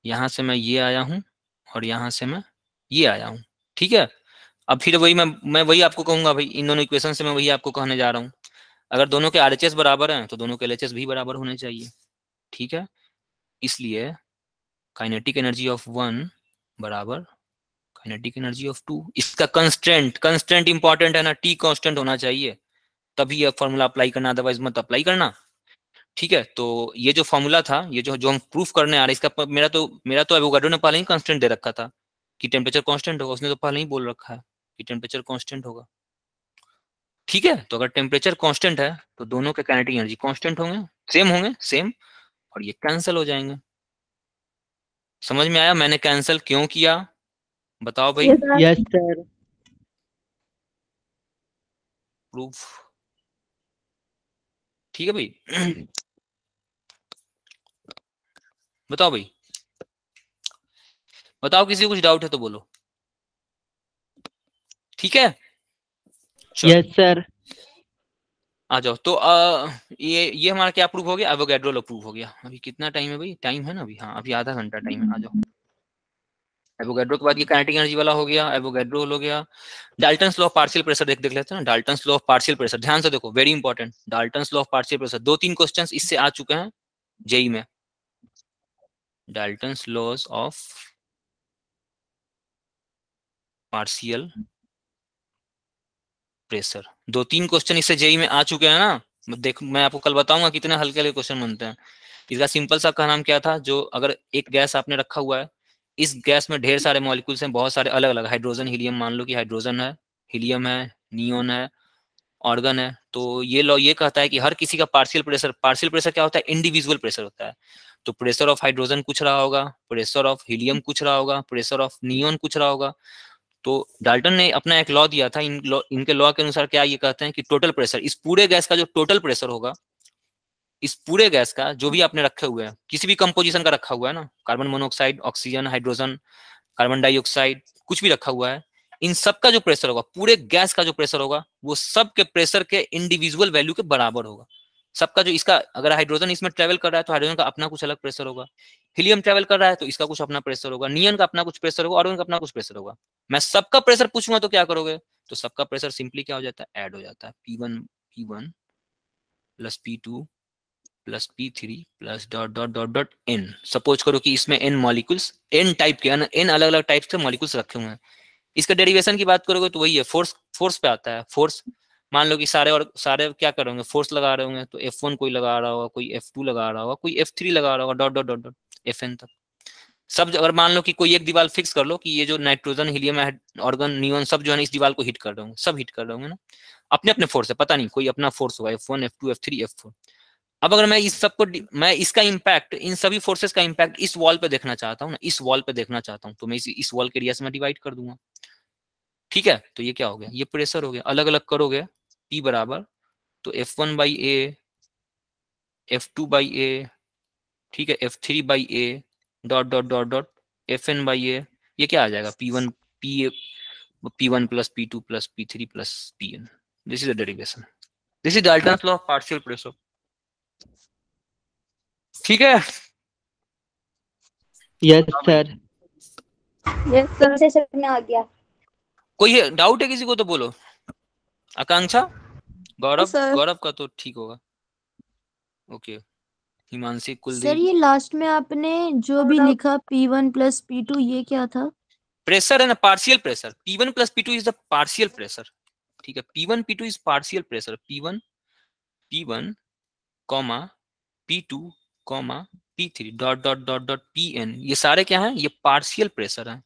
यहां से मैं ये आया हूं और यहां से मैं ये आया हूं। ठीक है, अब फिर वही मैं वही आपको कहूंगा भाई, इन दोनों इक्वेशन से मैं वही आपको कहने जा रहा हूँ। अगर दोनों के RHS बराबर हैं तो दोनों के LHS भी बराबर होने चाहिए। ठीक है, इसलिए काइनेटिक एनर्जी ऑफ 1 बराबर काइनेटिक एनर्जी ऑफ 2। इसका कंस्टेंट कंस्टेंट इंपॉर्टेंट है ना, T कांस्टेंट होना चाहिए, तभी ये फॉर्मूला अप्लाई करना, अदरवाइज मत अप्लाई करना। ठीक है, तो ये जो फॉर्मूला था, ये जो जो हम प्रूफ करने आ रहे हैं, इसका मेरा तो एवोगाड्रो ने पहले ही कांस्टेंट दे रखा था कि टेम्परेचर कांस्टेंट होगा, उसने तो पहले ही बोल रखा है कि टेम्परेचर कांस्टेंट होगा। ठीक है, तो अगर टेम्परेचर कांस्टेंट है तो दोनों के काइनेटिक एनर्जी कांस्टेंट होंगे सेम, और ये कैंसिल हो जाएंगे। समझ में आया मैंने कैंसिल क्यों किया? बताओ भाई। Yes sir. Yes sir. Proof. ठीक है भाई। बताओ भाई, बताओ किसी को कुछ डाउट है तो बोलो। ठीक है, चलो यस सर। आ जाओ। तो ये हमारा क्या प्रूफ हो गया? एवोगैड्रो लॉ प्रूफ हो गया। अभी कितना टाइम है भाई? टाइम है ना अभी? हाँ अभी आधा घंटा टाइम है, आ जाओ। एवोगैड्रो के बाद ये काइनेटिक एनर्जी वाला हो गया, एवोगैड्रो हो गया। Dalton's law of partial pressure देख लेते हैं ना। Dalton's law of partial pressure, ध्यान से देखो, very important. Dalton's law of partial pressure, 2-3 questions इससे आ चुके हैं जेई में। Dalton's laws of partial pressure, 2-3 question इससे जेई में आ चुके हैं ना। देख मैं आपको कल बताऊंगा कितने हल्के हल्के क्वेश्चन बनते हैं। इसका सिंपल सा का नाम क्या था, जो अगर एक गैस आपने रखा हुआ है, इस गैस में ढेर सारे मॉलिक्यूल्स हैं, बहुत सारे अलग अलग, हाइड्रोजन हीलियम, मान लो कि हाइड्रोजन है, हीलियम है, नियोन है, ऑर्गन है, तो ये लॉ ये कहता है कि हर किसी का पार्शियल प्रेशर क्या होता है, इंडिविजुअल प्रेशर होता है। तो प्रेशर ऑफ हाइड्रोजन कुछ रहा होगा, प्रेशर ऑफ हीलियम कुछ रहा होगा, प्रेशर ऑफ नियोन कुछ रहा होगा। तो डाल्टन ने अपना एक लॉ दिया था, इनके लॉ के अनुसार क्या ये कहते हैं कि टोटल प्रेशर, इस पूरे गैस का जो टोटल प्रेशर होगा, इस पूरे गैस का जो भी आपने रखे हुए हैं, किसी भी कंपोजिशन का रखा हुआ है ना, carbon monoxide, oxygen, hydrogen, carbon dioxide, कुछ भी रखा हुआ है, इन सब का जो प्रेशर होगा, पूरे गैस का जो प्रेशर होगा, वो सब के प्रेशर के इंडिविजुअल वैल्यू के बराबर होगा। सबका जो इसका, अगर हाइड्रोजन इसमें ट्रेवल कर रहा है तो हाइड्रोजन का अपना कुछ अलग प्रेशर होगा, हीलियम ट्रेवल कर रहा है तो इसका कुछ अपना प्रेशर होगा, नियन का अपना कुछ प्रेशर होगा, ऑर्गन का अपना कुछ प्रेशर होगा। मैं सबका प्रेशर पूछूंगा तो क्या करोगे, तो सबका प्रेशर सिंपली क्या हो जाता है, ऐड हो जाता है, P1 plus P2 plus P3 plus dot dot dot dot N। Suppose करो कि इसमें N मॉलिक्यूल्स, N टाइप के, N अलग अलग टाइप के मॉलिक्यूल्स रखे हुए हैं। इसका डेरिवेशन की बात करोगे तो वही है, फोर्स पे आता है। फोर्स मान लो कि सारे क्या करोगे, फोर्स लगा रहे होंगे, तो F1 कोई लगा रहा होगा, कोई F2 लगा रहा होगा, कोई F3 लगा रहा होगा, dot dot dot dot Fn तक सब। अगर मान लो कि कोई एक दीवार फिक्स कर लो कि ये जो नाइट्रोजन, हीलियम, ऑर्गन, नियोन सब जो है ना इस दीवार को हिट कर रहे होंगे, सब हिट कर रहे होंगे ना, अपने अपने फोर्स है, पता नहीं कोई अपना फोर्स होगा, F1 F2 F3 F4। अब अगर मैं इस सबको, मैं इसका इंपैक्ट, इन सभी फोर्सेस का इंपैक्ट इस वॉल पे देखना चाहता हूँ ना, इस वॉल पे देखना चाहता हूँ, तो मैं इस वॉल के एरिया से मैं डिवाइड कर दूंगा। ठीक है, तो ये क्या हो गया, ये प्रेशर हो गया। अलग अलग करोगे P बराबर, तो F1 by A, F2 by ए, ठीक है, F3 by A, dot dot dot dot Fn by A, ये क्या आ जाएगा, P1 plus P2 plus P3 plus Pn। This is the derivation, this is Dalton's law of partial pressure. ठीक है, yes sir. ये concession में आ गया। कोई डाउट है किसी को तो बोलो। आकांक्षा, गौरव, सर। गौरव का तो ठीक होगा। Okay, Himanshi, sir Kuldeep. ये लास्ट में आपने जो भी लिखा P1 प्लस P2 ये क्या था? प्रेशर है ना, partial pressure. P1 plus P2 is the partial pressure. ठीक है, P1 P2 is partial pressure. P1 comma P2 comma P3 dot dot dot dot Pn, ये सारे क्या हैं, ये पार्शियल प्रेशर है,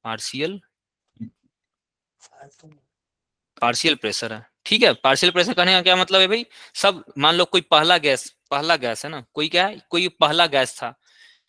पार्शियल प्रेशर है। ठीक है, पार्शियल प्रेशर कहने का क्या मतलब है भाई, सब मान लो कोई पहला गैस है ना, कोई क्या है, कोई पहला गैस था,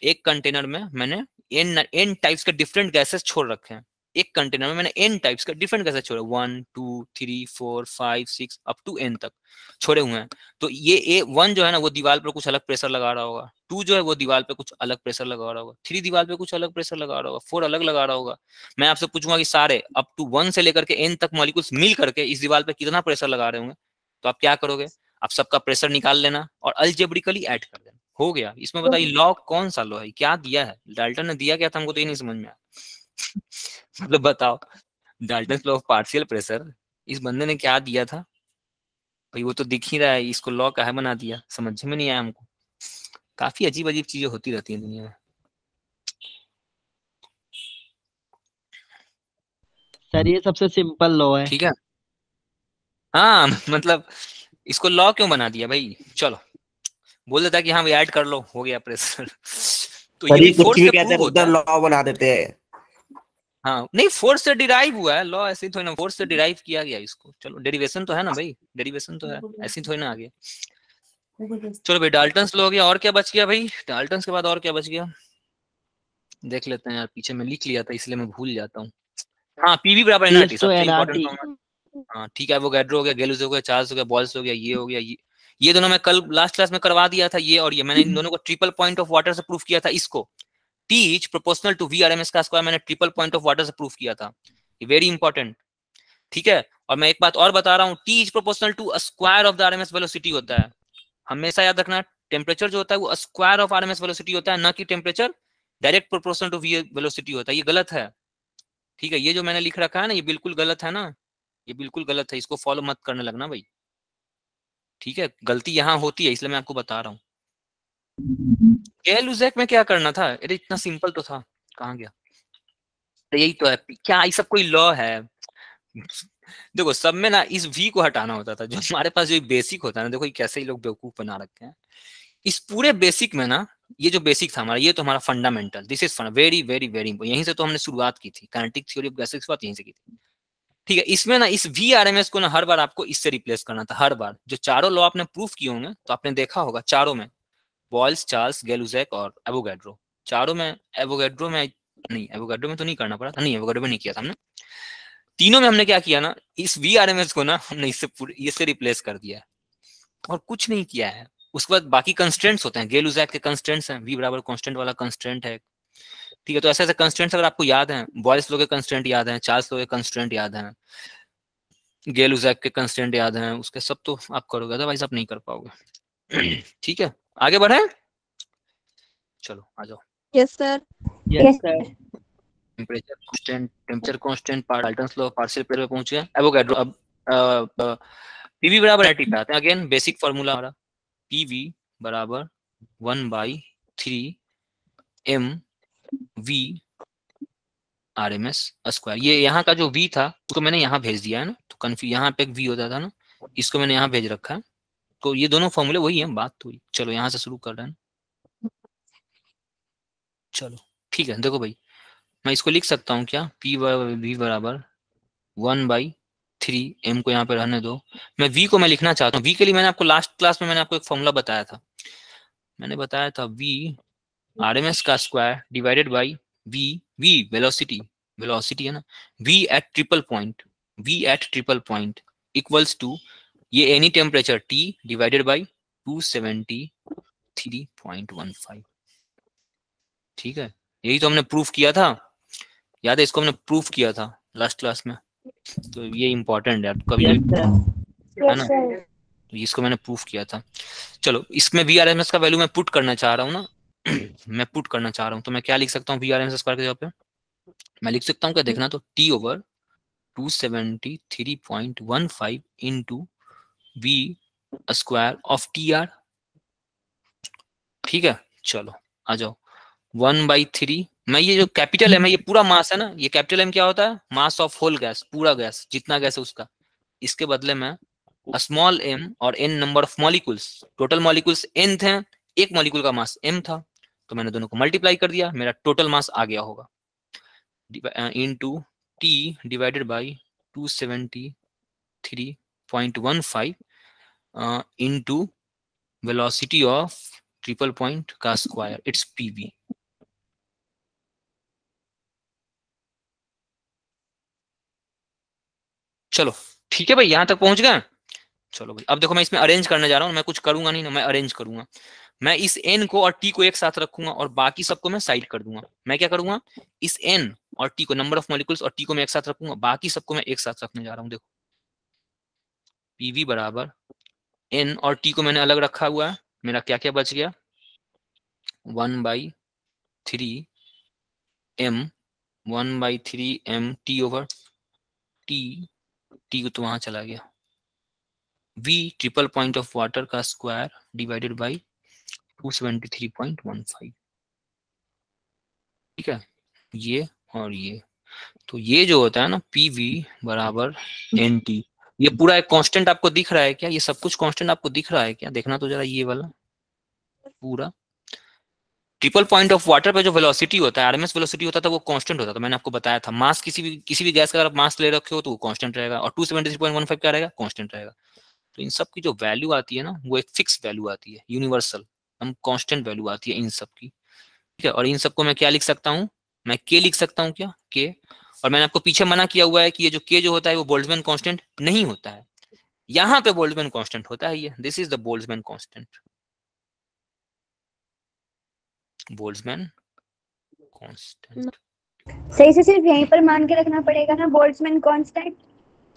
एक कंटेनर में मैंने n टाइप्स के डिफरेंट गैसेस छोड़ रखे हैं। एक कंटेनर में मैंने n टाइप्स के डिफरेंट गैसेस छोड़े, 1 2 3 4 5 6 अप टू n तक छोड़े हुए हैं। तो ये A1 जो है ना वो दीवार पर कुछ अलग प्रेशर लगा रहा होगा, 2 जो है वो दीवार पे कुछ अलग प्रेशर लगा रहा होगा, 3 दीवार पे कुछ अलग प्रेशर लगा रहा होगा, 4 अलग लगा रहा होगा। मैं आपसे पूछूंगा कि सारे अप टू 1 से लेकर के n तक मॉलिक्यूल्स मिल करके इस दीवार पे कितना प्रेशर लगा रहे होंगे, तो आप क्या करोगे, आप सबका प्रेशर निकाल लेना और अलजेब्रिकली ऐड कर देना, हो गया। इसमें बताइए लॉ कौन सा लॉ है, क्या दिया है डाल्टन ने, दिया क्या था हमको तो ये नहीं समझ में आया। मतलब बताओ, Dalton law of partial pressure, इस बंदे ने क्या दिया था भाई, वो तो दिख ही रहा है, इसको लॉ काहे बना दिया, समझ में नहीं आया हमको। काफी अजीब अजीब चीजें होती रहती है दुनिया में। सर ये सबसे सिंपल लॉ है। ठीक है, हाँ मतलब इसको लॉ क्यों बना दिया भाई, चलो बोल देता कि हाँ भाई ऐड कर लो, हो गया प्रेशर। तो ये भी कुछ फोर्स भी से कहते प्रूव हैं होता उधर है। लॉ बना देते हैं। हाँ नहीं, फोर्स से डिराइव हुआ है लॉ, ऐसे ही थोड़ी ना, फोर्स से डिराइव किया गया इसको। चलो डेरिवेशन तो है ना भाई, डेरिवेशन तो है, ऐसे ही थोड़ी ना आ गया। चलो भाई, डाल्टन्स लॉ हो गया, और क्या बच गया भाई, डाल्टन्स के बाद और क्या बच गया, देख लेते हैं यार, पीछे में लिख लिया था इसलिए मैं भूल जाता हूँ। हाँ, पीवी बराबर एनआरटी, सबसे इंपॉर्टेंट फॉर्मूला। हाँ ठीक है, एवोगैड्रो हो गया, गेलुस हो गया, चार्ल्स हो गया, बॉल्स हो गया, ये हो गया, ये दोनों मैं कल लास्ट क्लास में करवा दिया था, ये और ये मैंने इन दोनों को ट्रिपल पॉइंट ऑफ वाटर से प्रूफ किया था। इसको T is proportional to VRMS का स्क्वायर मैंने ट्रिपल पॉइंट ऑफ वाटर से प्रूफ किया था, ये वेरी इंपॉर्टेंट। ठीक है, और मैं एक बात और बता रहा हूँ, T is proportional to square of the RMS velocity होता है, हमेशा याद रखना। टेम्परेचर जो होता है वो स्क्वायर ऑफ RMS वेलोसिटी होता है, ना कि temperature direct proportional to V velocity होता है, ये गलत है। ठीक है, ये जो मैंने लिख रखा है ना ये बिल्कुल गलत है ना, ये बिल्कुल गलत है, इसको फॉलो मत करने लगना भाई। ठीक है, गलती यहाँ होती है इसलिए मैं आपको बता रहा हूँ। लुजैक में क्या करना था, अरे इतना सिंपल तो था, कहाँ गया, तो यही तो है क्या, ये सब कोई लॉ है, देखो सब में ना इस v को हटाना होता था, जो हमारे पास जो बेसिक होता है ना, देखो ये कैसे ही लोग बेवकूफ बना रखे हैं। इस पूरे बेसिक में ना ये जो बेसिक था हमारा, ये तो हमारा fundamental, this is very very very important, यहीं से तो हमने शुरुआत की थी, काइनेटिक थ्योरी ऑफ गैसेस की बात यहीं से की थी। ठीक है, इसमें ना इस वी आर एम एस को ना हर बार आपको इससे रिप्लेस करना था, हर बार। जो चारों लॉ आपने प्रूफ किए होंगे तो आपने देखा होगा चारों में, बॉयल्स, चार्ल्स, गैलुजैक और एवोगैड्रो, चारों में, एवोगैड्रो में नहीं, एवोगैड्रो में तो नहीं करना पड़ा था, नहीं एवोगैड्रो में नहीं किया था हमने, तीनों में हमने क्या किया ना, इस वी आर एम एस को ना हमने इससे रिप्लेस कर दिया और कुछ नहीं किया है। उसके बाद बाकी कंस्टेंट्स होते हैं, गेलुजैक के कंस्टेंट्स हैं, v बराबर कांस्टेंट वाला कंस्टेंट है। ठीक है, तो ऐसे ऐसे कंस्टेंट्स अगर आपको याद हैं, बॉयल्स लॉ के कंस्टेंट याद हैं, चार्ल्स लॉ के कंस्टेंट याद हैं, गेलुजैक के कंस्टेंट याद हैं, उसके सब तो आप करोगे, अदरवाइज आप नहीं कर पाओगे। ठीक है, आगे बढ़े, चलो आ जाओ। Yes sir. Yes sir. Temperature constant, Dalton's law, partial pressure पे पहुंच गए, एवोगैड्रो। अब पीवी बराबर एटी पे आते हैं, अगेन बेसिक फार्मूला हमारा, पीवी बराबर 1/3 mv RMS स्क्वायर। ये यहाँ का जो v था उसको मैंने यहाँ भेज दिया है ना, तो कन्फ्यूज, यहाँ पे एक v होता था ना, इसको मैंने यहाँ भेज रखा है, तो ये दोनों फॉर्मूले वही है, बात तो वही। चलो यहाँ से शुरू कर रहे हैं, चलो ठीक है। देखो भाई, मैं इसको लिख सकता हूँ क्या, p v बराबर 1/3 m को यहाँ पे रहने दो, मैं v को मैं लिखना चाहता हूँ। v के लिए मैंने आपको लास्ट क्लास में मैंने आपको एक फॉर्मूला बताया था, मैंने बताया था v RMS का square divided by v velocity, velocity है ना, v at triple point equals to ये any temperature T divided by 273.15। ठीक है, यही तो हमने प्रूफ किया था, याद है, इसको हमने प्रूफ किया था लास्ट क्लास में, तो ये इंपॉर्टेंट है कभी यस सर। है ना, तो इसको मैंने प्रूफ किया था। चलो इसमें वी आर एम एस का वैल्यू मैं पुट करना चाह रहा हूँ ना, मैं पुट करना चाह रहा हूँ, तो मैं क्या लिख सकता हूँ v R M s square के जगह पे, मैं लिख सकता हूँ क्या, देखना तो, T over 273.15 into v square of t r. ठीक है, चलो आ जाओ, 1/3, मैं ये जो कैपिटल एम है, ये पूरा मास है ना, ये कैपिटल एम क्या होता है, मास ऑफ होल गैस, पूरा गैस, जितना गैस है उसका, इसके बदले में स्मॉल m और n number of molecules, total molecules n थे, एक मॉलिक्यूल का मास m था, तो मैंने दोनों को मल्टीप्लाई कर दिया, मेरा टोटल मास आ गया होगा, into t divided by 273.15 into velocity of triple point का स्क्वायर, इट्स pv। चलो ठीक है भाई, यहां तक पहुंच गए। चलो भाई, अब देखो मैं इसमें अरेंज करने जा रहा हूँ, मैं कुछ करूंगा नहीं ना, मैं अरेंज करूंगा, मैं इस n को और t को एक साथ रखूंगा और बाकी सबको मैं साइड कर दूंगा। मैं क्या करूंगा, इस n और t को, नंबर ऑफ मॉलिक्यूल्स और t को मैं एक साथ रखूंगा, बाकी सबको मैं एक साथ रखने जा रहा हूँ। देखो pv बराबर n और t को मैंने अलग रखा हुआ है, मेरा क्या क्या बच गया, 1/3 m t ओवर t को तो वहां चला गया, v triple point of water का स्क्वायर डिवाइडेड बाई 273.15। ठीक है, ये और ये, तो ये जो होता है ना pv बराबर nt, ये पूरा एक कांस्टेंट आपको दिख रहा है क्या, ये सब कुछ कांस्टेंट आपको दिख रहा है क्या, देखना तो जरा, ये वाला पूरा ट्रिपल पॉइंट ऑफ वाटर पे जो वेलोसिटी होता है, आरएमएस वेलोसिटी होता था, वो कांस्टेंट होता था, मैंने आपको बताया था। मास किसी भी गैस का अगर आप मास ले रखे हो तो वो कांस्टेंट रहेगा, और 273.15 क्या रहेगा, कांस्टेंट रहेगा। तो इन सब की जो वैल्यू आती है ना, वो एक फिक्स वैल्यू आती है, यूनिवर्सल, हम कांस्टेंट वैल्यू आती है इन सब की। ठीक है, और इन सबको मैं क्या लिख सकता हूँ, मैं के लिख सकता हूँ क्या, के। और मैंने आपको पीछे मना किया हुआ है कि ये जो के जो होता है वो बोल्ट्जमैन कांस्टेंट नहीं होता है, यहाँ पे बोल्ट्जमैन कांस्टेंट होता है, ये this is the Boltzmann constant, Boltzmann constant. सही से सिर्फ यहीं पर मान के रखना पड़ेगा ना, बोल्ट्जमैन कांस्टेंट।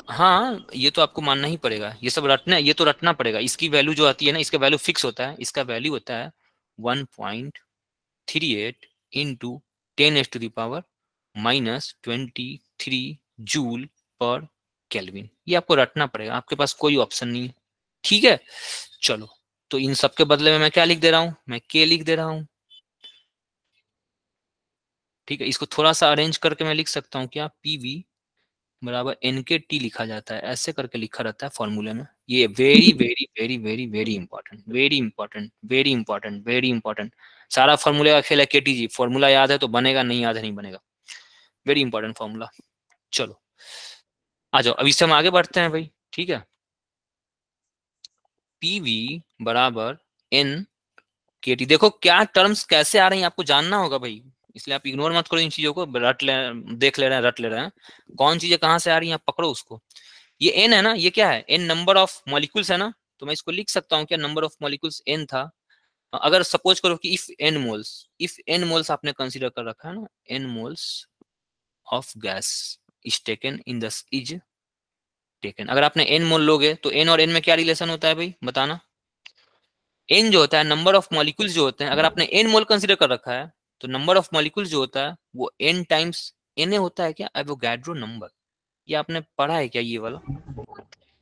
हाँ, ये तो आपको मानना ही पड़ेगा, ये सब रटना, ये तो रटना पड़ेगा। इसकी वैल्यू जो आती है ना, इसका वैल्यू फिक्स होता है, इसका वैल्यू होता है 1.38 इंटू 10⁻⁻23 जूल पर केल्विन। ये आपको रटना पड़ेगा, आपके पास कोई ऑप्शन नहीं है। ठीक है, चलो, तो इन सब के बदले में मैं क्या लिख दे रहा हूं, मैं के लिख दे रहा हूं। ठीक है, इसको थोड़ा सा अरेंज करके मैं लिख सकता हूं क्या, पीवी बराबर एन के टी लिखा जाता है, ऐसे करके लिखा रहता है फॉर्मूले में। ये very very very very very important, very important, very important, very important. सारा फॉर्मूले का खेल है केटी जी, फॉर्मूला याद है तो बनेगा, नहीं याद है नहीं बनेगा। Very important formula. चलो आ जाओ, अब इससे हम आगे बढ़ते हैं भाई, ठीक है। पीवी बराबर एन के टी। देखो क्या टर्म्स कैसे आ रही हैं आपको जानना होगा भाई, इसलिए आप इग्नोर मत करो इन चीजों को, रट ले, देख ले रहे हैं, रट ले रहे हैं कौन चीजें कहां से आ रही हैं, आप पकड़ो उसको। ये एन है ना, ये क्या है, एन नंबर ऑफ मॉलिक्यूल्स है ना, तो मैं इसको लिख सकता हूँ क्या, नंबर ऑफ मॉलिक्यूल्स एन था। अगर सपोज करो कि इफ एन मोल्स आपने कंसीडर कर रखा है ना, n moles of gas is taken in the is taken, अगर आपने एन मोल लोगे तो एन और एन में क्या रिलेशन होता है भाई बताना। एन जो होता है नंबर ऑफ मॉलिक्यूल्स जो होते हैं, अगर आपने एन मोल कंसीडर कर रखा है तो नंबर ऑफ मॉलिक्यूल्स जो होता है वो एन टाइम्स एन होता है क्या, एवोगाड्रो नंबर। ये आपने पढ़ा है क्या ये वाला?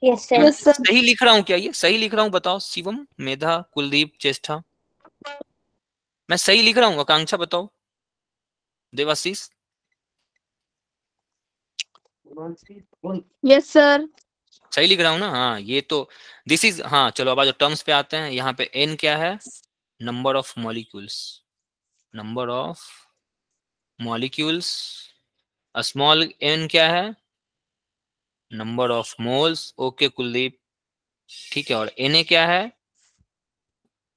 Yes sir. Yes sir. सही लिख रहा हूँ क्या, ये सही लिख रहा हूँ बताओ, शिवम, मेधा, कुलदीप, चेष्टा, मैं सही लिख रहा हूँ? आकांक्षा बताओ, देवाशीष। Yes sir. सही लिख रहा हूँ ना? हाँ ये तो दिस इज, हाँ चलो अब आज टर्म्स पे आते हैं। यहाँ पे एन क्या है, number of molecules, number of molecules. Small n क्या है, number of moles. Okay Kuldeep, ठीक है। और एन क्या है,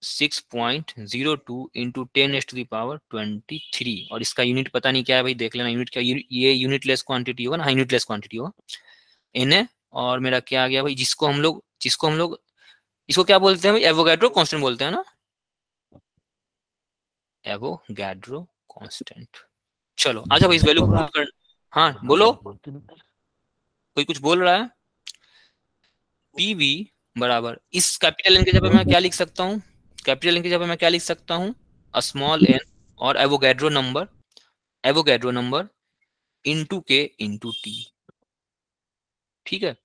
6.02 इंटू 10⁻23। और इसका यूनिट पता नहीं क्या है भाई, देख लेना यूनिट क्या, ये यूनिटलेस क्वांटिटी होगा ना, यूनिटलेस क्वांटिटी होगा एन। और मेरा क्या आ गया भाई, जिसको हम लोग इसको क्या बोलते हैं भाई, एवोगाड्रो कांस्टेंट बोलते हैं ना, एवोगाड्रो कांस्टेंट। चलो आजा भाई इस वैल्यू को पुट कर। हाँ बोलो, कोई कुछ बोल रहा है? पीवी बराबर, इस कैपिटल एन की जगह मैं क्या लिख सकता हूँ, कैपिटल एन की जगह मैं क्या लिख सकता हूँ, स्मॉल एन और एवोगाड्रो नंबर इंटू के इंटू टी, ठीक है।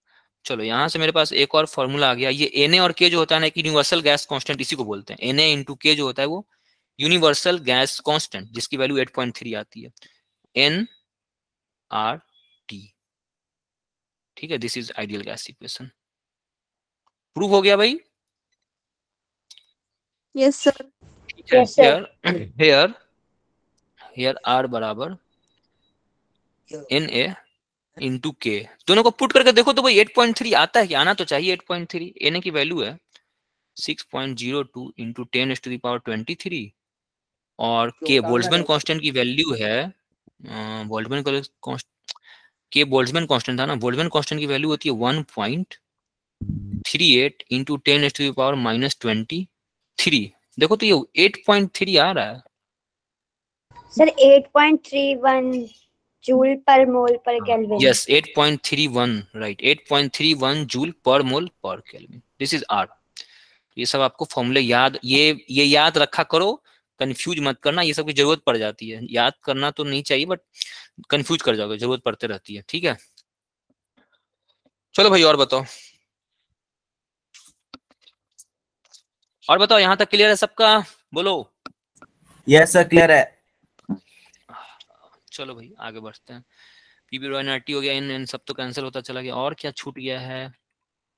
चलो यहाँ से मेरे पास एक और फॉर्मूला आ गया, ये एन और के जो होता है ना, एक यूनिवर्सल गैस कांस्टेंट इसी को बोलते हैं, एन इंटू के जो होता है वो यूनिवर्सल गैस कांस्टेंट, जिसकी वैल्यू 8.3 आती है, एन आर टी, ठीक है। This is ideal gas equation. Prove हो गया भाई? Yes sir. ठीक है। Yes sir. हेयर आर बराबर एन ए इंटू के, दोनों को पुट करके देखो तो भाई 8.3 आता है कि, आना तो चाहिए 8.3। एन की वैल्यू है 6.02 इंटू 10⁻23 और के बोल्ट्जमैन कांस्टेंट की वैल्यू है, बोल्ट्जमैन के बोल्ट्जमैन कांस्टेंट था ना, बोल्ट्जमैन कांस्टेंट की वैल्यू होती है 1.38 इंटू 10⁻23। देखो तो ये 8.3 आ रहा है सर 8.31 जूल पर मोल पर केल्विन। यस 8.31 राइट, 8.31 जूल पर मोल पर केल्विन। This is are. ये सब आपको फॉर्मूले याद, ये याद रखा करो, कंफ्यूज मत करना, ये सब की जरूरत पड़ जाती है, याद करना तो नहीं चाहिए बट कंफ्यूज कर जाओगे, जरूरत पड़ते रहती है, ठीक है। चलो भाई और बताओ, और बताओ, यहाँ तक क्लियर है सबका? बोलो। यस सर क्लियर है। चलो भाई आगे बढ़ते हैं। पीबी रो एनआरटी हो गया, इन इन सब तो कैंसिल होता चला गया, और क्या छूट गया है?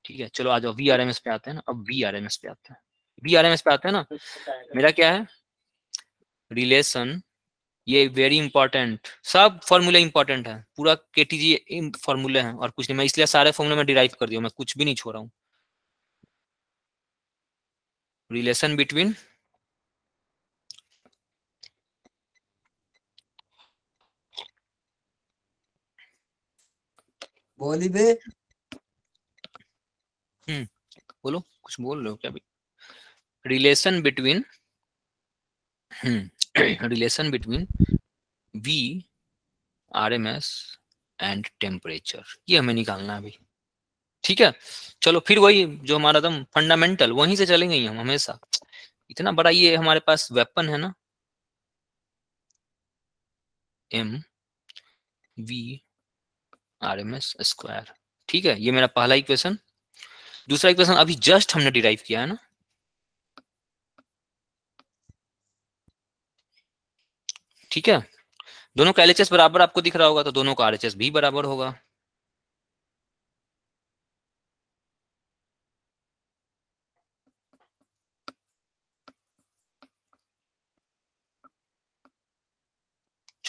ठीक है चलो आ जाओ, वीआरएमएस पे आते हैं ना, अब वीआरएमएस पे आते हैं, वीआरएमएस पे आते हैं ना। मेरा क्या है, रिलेशन, ये वेरी इंपॉर्टेंट, सब फॉर्मूले इंपॉर्टेंट है, पूरा केटीजी फॉर्मूले हैं और कुछ नहीं, मैं इसलिए सारे फॉर्मूले में डिराइव कर दिया, मैं कुछ भी नहीं छोड़ा हूँ। रिलेशन बिटवीन बोली बे। बोलो, कुछ बोल रहे हो क्या भाई? Relation between relation between v RMS and temperature, ये हमें निकालना है भाई, ठीक है। चलो फिर वही जो हमारा एकदम फंडामेंटल, वहीं से चलेंगे ही हम हमेशा, इतना बड़ा ये हमारे पास वेपन है ना, एम वी आरएमएस स्क्वायर, ठीक है। ये मेरा पहला इक्वेशन। दूसरा इक्वेशन अभी जस्ट हमने डिराइव किया है ना, ठीक है। दोनों का एलएचएस बराबर आपको दिख रहा होगा, तो दोनों का आरएचएस भी बराबर होगा,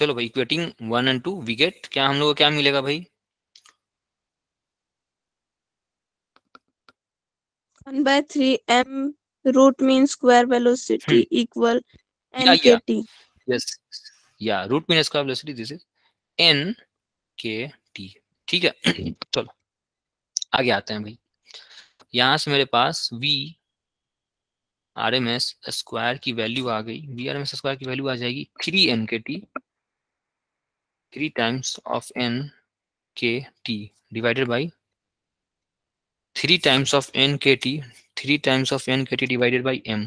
चलो भाई, इक्वेटिंग 1 and 2 वी गेट क्या, हम लोग को क्या मिलेगा भाई? 1/3m root mean square velocity equal या nkt। यस, या root mean square velocity, this is n k t। ठीक है चलो आगे आते हैं भाई। यहां से मेरे पास v r M s square की वैल्यू आ गई, v R M s square की वैल्यू आ जाएगी 3 n k t, 3 times of n k t divided by 3 times of n k t, 3 times of n k t divided by m।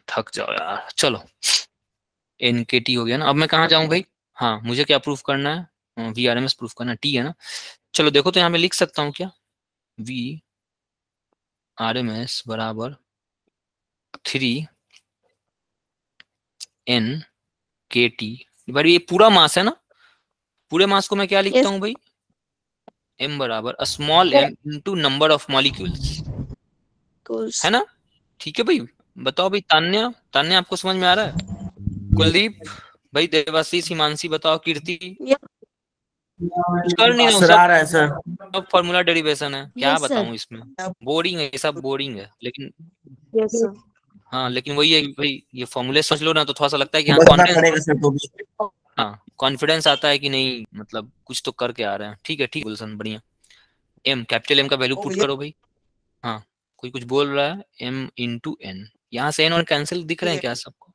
थक जाओ यार, चलो n k t हो गया ना। अब मैं कहाँ जाऊं भाई? हाँ, मुझे क्या प्रूफ करना है? V R M s proof करना है, t है ना। चलो देखो तो यहाँ पे लिख सकता हूँ क्या, वी आर एम एस बराबर 3 n k t डिवाइड, ये पूरा मास है ना, पूरे मास को मैं क्या लिखता हूँ भाई? m बराबर small m into number of molecules, है ना। ठीक है भाई, बताओ भाई, तान्या तान्या आपको समझ में आ रहा है? कुलदीप भाई, देवाशीष, हिमांशी बताओ, कीर्ति कुछ कर नहीं रहा हूँ, सर आ रहा है सर। सब फॉर्मूला डेरिवेशन है, क्या Yes, sir. बताऊं इसमें, बोरिंग है ये सब, बोरिंग है। लेकिन यस सर। हाँ, लेकिन वही है कि भाई ये फॉर्मूले समझ लो ना तो थोड़ा सा लगता है कि हाँ बताना कॉन्फिडेंस, पड़ेगा सर तो भी। हाँ कॉन्फिडेंस आता है कि नहीं, मतलब कुछ तो करके आ रहे हैं। ठीक है, ठीक गुलशन, बढ़िया। m, कैपिटल m का वैल्यू पुट करो भाई। हाँ, कोई कुछ बोल रहा है, m इंटू n, यहाँ से n और कैंसिल दिख रहे हैं क्या सबको?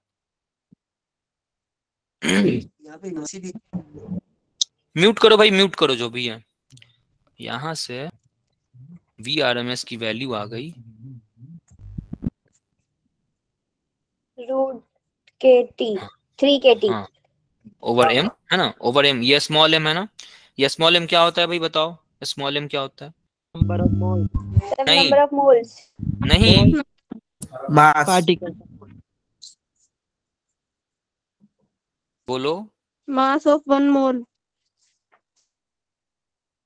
म्यूट करो भाई, म्यूट करो जो भी है। यहाँ से वी आर एम एस की वैल्यू आ गई रूट के टी, 3 के टी हाँ ओवर m, है ना, ओवर m। ये स्मॉल m है ना, ये स्मॉल m क्या होता है भाई बताओ? स्मॉल m क्या होता है? नंबर ऑफ मोल, नहीं नंबर ऑफ मोल्स, नहीं, मास। पार्टिकल, बोलो। Mass of 1 mole.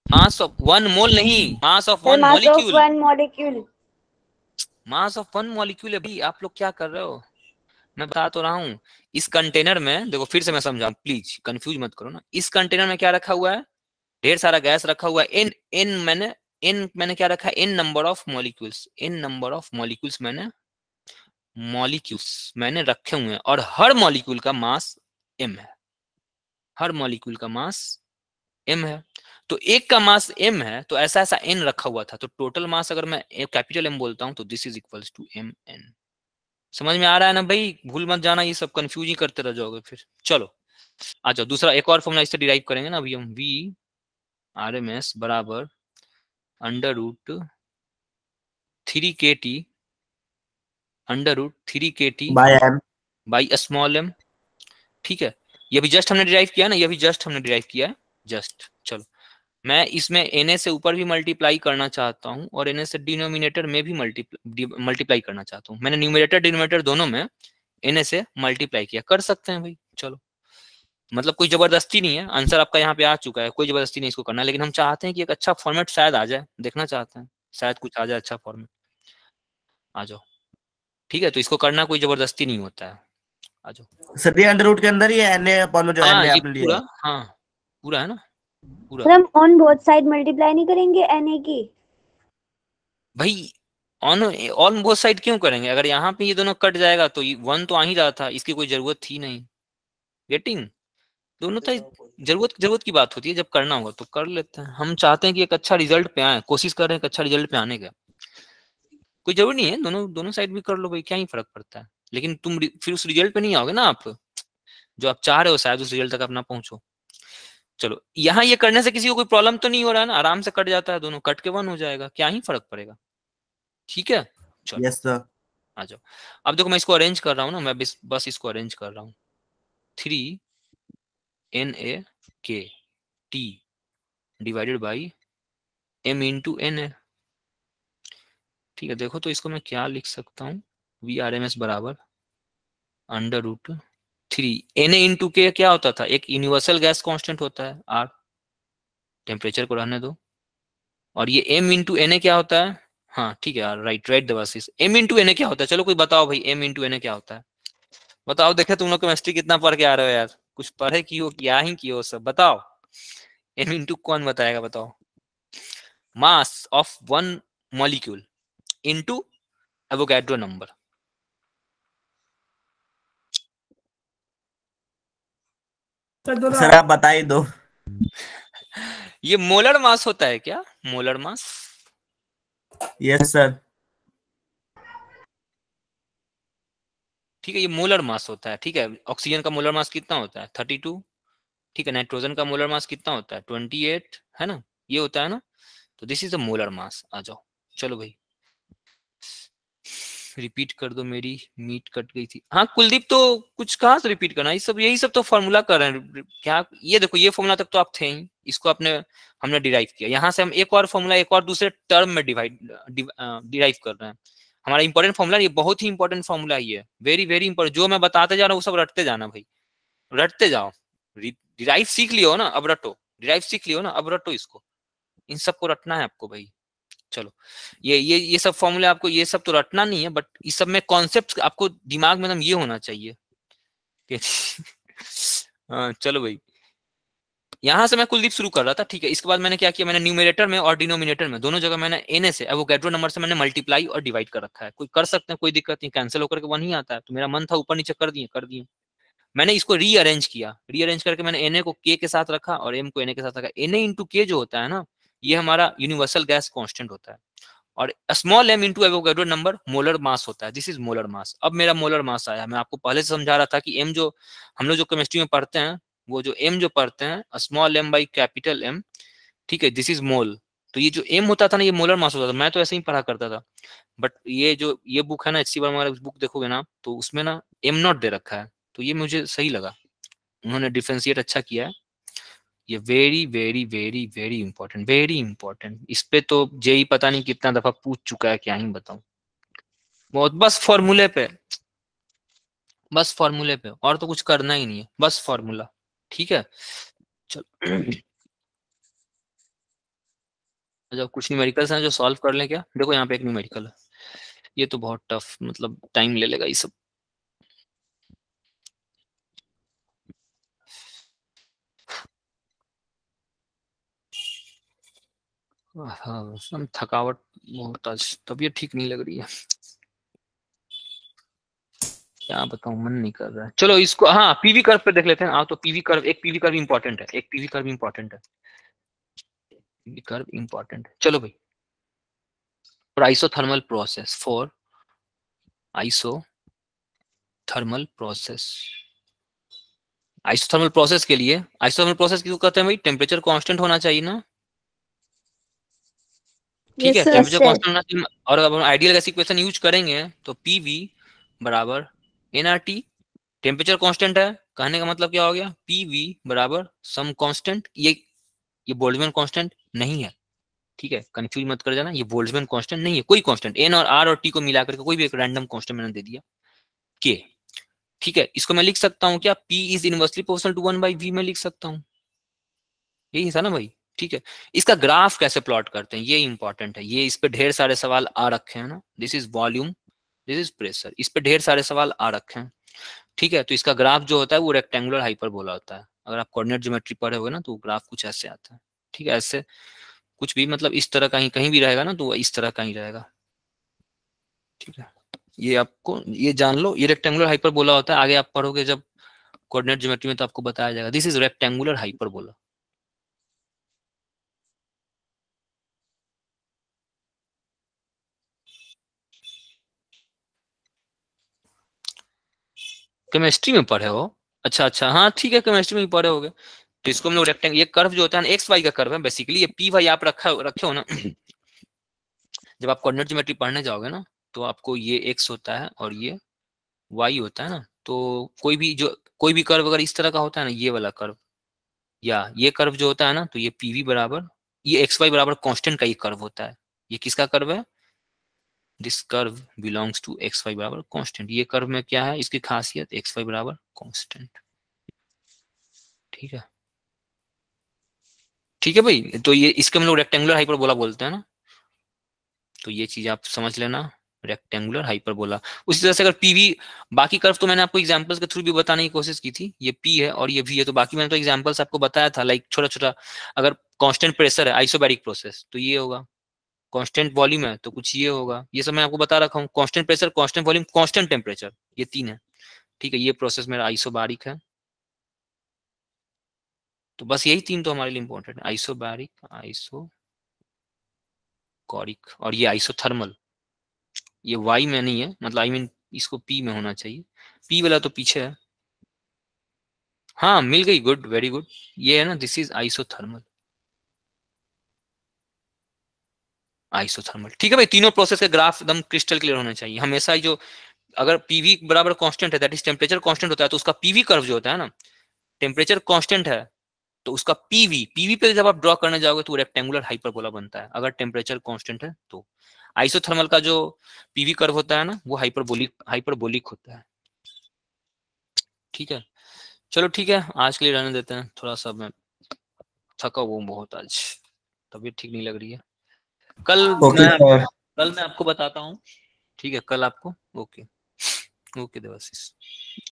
Mass of 1 मोल नहीं, mass of 1 mass of molecule, 1 molecule. Mass of 1 molecule है भाई। आप लोग क्या कर रहे हो? मैं बता तो रहा हूँ, इस कंटेनर में देखो, फिर से मैं समझाऊं, प्लीज कंफ्यूज मत करो ना। इस कंटेनर में क्या रखा हुआ है? ढेर सारा गैस रखा हुआ है। मैंने क्या रखा है? n number of molecules, n number of molecules मैंने रखे हुए हैं, और हर मॉलिक्यूल का मास m है, हर मॉलिक्यूल का मास m है। तो एक का मास m है, तो ऐसा ऐसा n रखा हुआ था, तो टोटल मास अगर मैं कैपिटल M बोलता हूं तो this is equals to mn। समझ में आ रहा है ना भाई? भूल मत जाना, ये सब कंफ्यूज ही करते रह जाओगे फिर। चलो आ जाओ, दूसरा एक और फॉर्मूला इससे डिराइव करेंगे ना अभी हम। वी आर एम एस बराबर अंडर रूट 3 के टी, अंडर रूट 3 के टी बाई स्मॉल m। ठीक है, ये भी जस्ट हमने डिराइव किया ना, ये भी जस्ट हमने डिराइव किया है, जस्ट। चलो मैं इसमें na से ऊपर भी मल्टीप्लाई करना चाहता हूँ, और na से डिनोमिनेटर में भी मल्टीप्लाई करना चाहता हूँ। मैंने न्यूमरेटर डिनोमिनेटर दोनों में na से मल्टीप्लाई किया, कर सकते हैं भाई। चलो, मतलब कोई जबरदस्ती नहीं है, आंसर आपका यहाँ पे आ चुका है, कोई जबरदस्ती नहीं इसको करना, लेकिन हम चाहते हैं कि एक अच्छा फॉर्मेट शायद आ जाए, देखना चाहते हैं शायद कुछ आ जाए अच्छा फॉर्मेट। आ जाओ, ठीक है, तो इसको करना कोई जबरदस्ती नहीं होता है। आ जाओ सर, ये अंडर रूट के अंदर ही है एन अपॉन जो हाँ, एन ये आपने लिया पूरा, है। हाँ पूरा है ना, पूरा। सर हम ऑन बोथ साइड मल्टीप्लाई नहीं करेंगे na की? भाई ऑन ऑन बोथ साइड क्यों करेंगे? अगर यहाँ पे ये दोनों कट जाएगा तो 1 तो आ ही रहा था, इसकी कोई जरूरत थी नहीं। गेटिंग? दोनों तो जरूरत की बात होती है, जब करना होगा तो कर लेते हैं। हम चाहते हैं कि एक अच्छा रिजल्ट पे आए, कोशिश कर रहे हैं एक अच्छा रिजल्ट पे आने का। कोई जरूरी नहीं है, दोनों साइड भी कर लो भाई, क्या ही फर्क पड़ता है। लेकिन तुम फिर उस रिजल्ट पे नहीं आओगे ना आप, जो आप चाह रहे हो शायद उस रिजल्ट तक अपना पहुंचो। चलो, यहाँ ये करने से किसी को कोई प्रॉब्लम तो नहीं हो रहा है ना? आराम से कट जाता है, दोनों कट के 1 हो जाएगा, क्या ही फर्क पड़ेगा। ठीक है, चलो यस सर। आ जाओ। अब देखो मैं इसको अरेंज कर रहा हूँ ना, मैं बस इसको अरेंज कर रहा हूँ। 3 na k t divided by m into na। ठीक है, देखो तो इसको मैं क्या लिख सकता हूँ? वी आर एम एस बराबर अंडर रूट 3 na इंटू के क्या होता था? एक यूनिवर्सल गैस कांस्टेंट होता है R, टेम्परेचर को रहने दो। और ये m इंटू na क्या होता है? हाँ ठीक है यार, right right the versus. m into n क्या होता है? चलो कोई बताओ भाई, m इंटू एन क्या होता है? बताओ, देखे तुम लोग केमिस्ट्री कितना पढ़ के आ रहे हो यार, कुछ पढ़े की हो क्या ही की हो सब, बताओ। m इंटू कौन बताएगा, बताओ। Mass of one molecule into Avogadro number. Sir आप बता ही दो। ये मोलर मास होता है क्या? Molar mass. Yes sir. ठीक है, ये मोलर मास होता है। ठीक है, ऑक्सीजन का मोलर मास कितना होता है? 32। ठीक है, नाइट्रोजन का मोलर मास कितना होता है? 28, है ना? ये होता है ना, तो this is the molar mass. आ जाओ, चलो भाई रिपीट कर दो, मेरी मीट कट गई थी। हाँ कुलदीप, तो कुछ कहाँ से रिपीट करना, ये सब यही सब तो फॉर्मूला कर रहे हैं क्या? ये देखो, ये फॉर्मूला तक तो आप थे ही, इसको आपने हमने डिराइव किया। यहाँ से हम एक और फॉर्मूला एक और दूसरे टर्म में डिराइव कर रहे हैं। हमारा इंपॉर्टेंट फॉर्मूला, ये बहुत ही इंपॉर्टेंट फॉर्मूला ही है, वेरी वेरी इंपॉर्टेंट। जो मैं बताते जा रहा हूँ वो सब रटते जाना भाई, रटते जाओ। डिराइव सीख लियो ना, अब रटो। डिराइव सीख लियो ना, अब रटो इसको। इन सबको रटना है आपको भाई। चलो, ये सब फॉर्मूले आपको, ये सब तो रटना नहीं है, बट इस सब में कॉन्सेप्ट आपको दिमाग में एकदम ये होना चाहिए कि हाँ चलो भाई, यहाँ से मैं कुलदीप शुरू कर रहा था। ठीक है, इसके बाद मैंने क्या किया, मैंने न्यूमरेटर में और डिनोमिनेटर में दोनों जगह मैंने एन से एवोगैड्रो नंबर से मैंने मल्टीप्लाई और डिवाइड कर रखा है। कोई कर सकते हैं, कोई दिक्कत नहीं, कैंसिल होकर के वन ही आता है। तो मेरा मन था ऊपर नीचे कर दिए। मैंने इसको रीअरेंज किया, रीअरेंज करके मैंने एन को के साथ रखा और एम को एन के साथ रखा। एन इंटू के जो होता है ना, ये हमारा यूनिवर्सल गैस कांस्टेंट होता है, और small m into Avogadro number molar mass होता है। This is molar mass. अब मेरा मोलर मास आया। मैं आपको पहले से समझा रहा था कि एम जो हम लोग जो केमिस्ट्री में पढ़ते हैं, वो जो एम जो पढ़ते हैं small m by capital m, ठीक है, दिस इज मोल। तो ये जो एम होता था ना, ये मोलर मास होता था। मैं तो ऐसे ही पढ़ा करता था, बट ये जो ये बुक है ना, HC वर्मा वाला बुक देखोगे ना, तो उसमें ना एम नॉट दे रखा है, तो ये मुझे सही लगा, उन्होंने डिफ्रेंशिएट अच्छा किया है। ये very very very very important, very important. इस पे तो जेई पता नहीं कितना दफा पूछ चुका है, क्या ही बताऊं। बहुत, बस फॉर्मूले पे, बस फॉर्मूले पे, और तो कुछ करना ही नहीं है, बस फॉर्मूला। ठीक है, चलो जब कुछ न्यूमेरिकल्स हैं जो सॉल्व कर लें क्या? देखो यहाँ पे एक न्यूमेरिकल है, ये तो बहुत टफ, मतलब टाइम ले लेगा ये सब। हाँ, सब थकावट बहुत, आज तबीयत ठीक नहीं लग रही है, क्या बताऊं, मन नहीं कर रहा है। चलो इसको, हाँ पीवी कर्व पे देख लेते हैं। तो पीवी कर्व, एक पीवी कर्व इंपॉर्टेंट है, एक पीवी कर्व इंपॉर्टेंट है, पीवी कर्व इंपॉर्टेंट है। चलो भाई, for isothermal process, for isothermal process, isothermal process के लिए, आइसोथर्मल प्रोसेस क्यों कहते हैं भाई? टेम्परेचर कांस्टेंट होना चाहिए ना, ठीक है, Yes, sir. टेम्परेचर कांस्टेंट होना चाहिए। और अगर हम आइडियल गैस इक्वेशन यूज करेंगे तो पीवी बराबर एनआरटी, टेम्परेचर कांस्टेंट है, कहने का मतलब क्या हो गया, पीवी बराबर सम कांस्टेंट। ये बोल्ट्जमैन कांस्टेंट नहीं है, ठीक है, कंफ्यूज मत कर जाना, ये बोल्ट्जमैन कांस्टेंट नहीं है, कोई कांस्टेंट, एन और आर और टी को मिलाकर के कोई भी एक रैंडम कांस्टेंट मैंने दे दिया, के। ठीक है, इसको मैं लिख सकता हूँ क्या, P is inversely proportional to 1/V में लिख सकता हूँ, यही था ना भाई? ठीक है, इसका ग्राफ कैसे प्लॉट करते हैं ये इंपॉर्टेंट है, ये इस पे ढेर सारे सवाल आ रखे हैं ना। This is volume, this is pressure, इस पे ढेर सारे सवाल आ रखे हैं। ठीक है, तो इसका ग्राफ जो होता है वो रेक्टेंगुलर हाइपरबोला होता है। अगर आप कोऑर्डिनेट ज्योमेट्री पढ़े होगे ना, तो ग्राफ कुछ ऐसे आता है। ठीक है, ऐसे कुछ भी, मतलब इस तरह का ही कहीं भी रहेगा ना, तो इस तरह का ही रहेगा। ठीक है, ये आपको ये जान लो, ये रेक्टेंगुलर हाइपरबोला होता है। आगे आप पढ़ोगे जब कोऑर्डिनेट ज्योमेट्री में, तो आपको बताया जाएगा, this is rectangular hyperbola. Chemistry में पढ़े हो? अच्छा अच्छा, हाँ ठीक है, केमिस्ट्री में ही पढ़े होगे। तो इसको हम लोग रेक्टेंगल, ये कर्व जो होता है ना, एक्स वाई का कर्व है बेसिकली, ये पी वाई आप रखे हो ना जब आप कोऑर्डिनेट ज्योमेट्री पढ़ने जाओगे ना, तो आपको ये एक्स होता है और ये वाई होता है ना। तो कोई भी कर्व अगर इस तरह का होता है ना, ये वाला कर्व या ये कर्व जो होता है ना, तो ये पीवी बराबर, ये एक्स वाई बराबर कांस्टेंट का ये कर्व होता है। ये किसका कर्व है? This curve belongs to x y बराबर कांस्टेंट। ये कर्व में क्या है इसकी खासियत, एक्स वाई बराबर कांस्टेंट। ठीक है, ठीक है भाई, तो ये इसके हम लोग रेक्टेंगुलर हाइपरबोला बोलते हैं ना। तो ये चीज आप समझ लेना, रेक्टेंगुलर हाइपरबोला। उसी तरह से अगर पीवी, बाकी कर्व तो मैंने आपको एग्जांपल्स के थ्रू भी बताने की कोशिश की थी, ये पी है और ये वी है, तो बाकी मैंने तो एग्जांपल्स आपको बताया था, लाइक छोटा छोटा, अगर कांस्टेंट प्रेशर है आइसोबैरिक प्रोसेस तो ये होगा, कांस्टेंट वॉल्यूम है तो कुछ ये होगा, ये सब मैं आपको बता रखा हूँ, constant pressure, constant volume, constant temperature, ये 3 है, ठीक है। ये प्रोसेस मेरा आइसोबारिक है, तो बस यही 3 तो हमारे लिए इंपॉर्टेंट है, आइसोबारिक, आइसोकोरिक और ये आइसोथर्मल। ये वाई में नहीं है, मतलब आई मीन इसको पी में होना चाहिए, पी वाला तो पीछे है। हाँ मिल गई, गुड, वेरी गुड। ये है ना, दिस इज आइसोथर्मल, आइसोथर्मल, ठीक है भाई। तीनों प्रोसेस के ग्राफ एकदम क्रिस्टल क्लियर होना चाहिए हमेशा ही। जो अगर पीवी बराबर कांस्टेंट है, दैट इज टेम्परेचर कांस्टेंट होता है, तो उसका पीवी कर्व जो होता है ना, टेम्परेचर कांस्टेंट है तो उसका पीवी पे जब आप ड्रॉ करने जाओगे तो रेक्टेंगुलर हाइपरबोला बनता है, अगर टेम्परेचर कांस्टेंट है तो। आइसोथर्मल का जो पीवी कर्व होता है ना, वो हाइपरबोलिक होता है, ठीक है। चलो ठीक है, आज के लिए रहने देते हैं, थोड़ा सा मैं थका हुआ हूं बहुत, आज तबीयत ठीक नहीं लग रही है। Okay sir. कल मैं आपको बताता हूँ, ठीक है, कल आपको। Okay okay Debashish.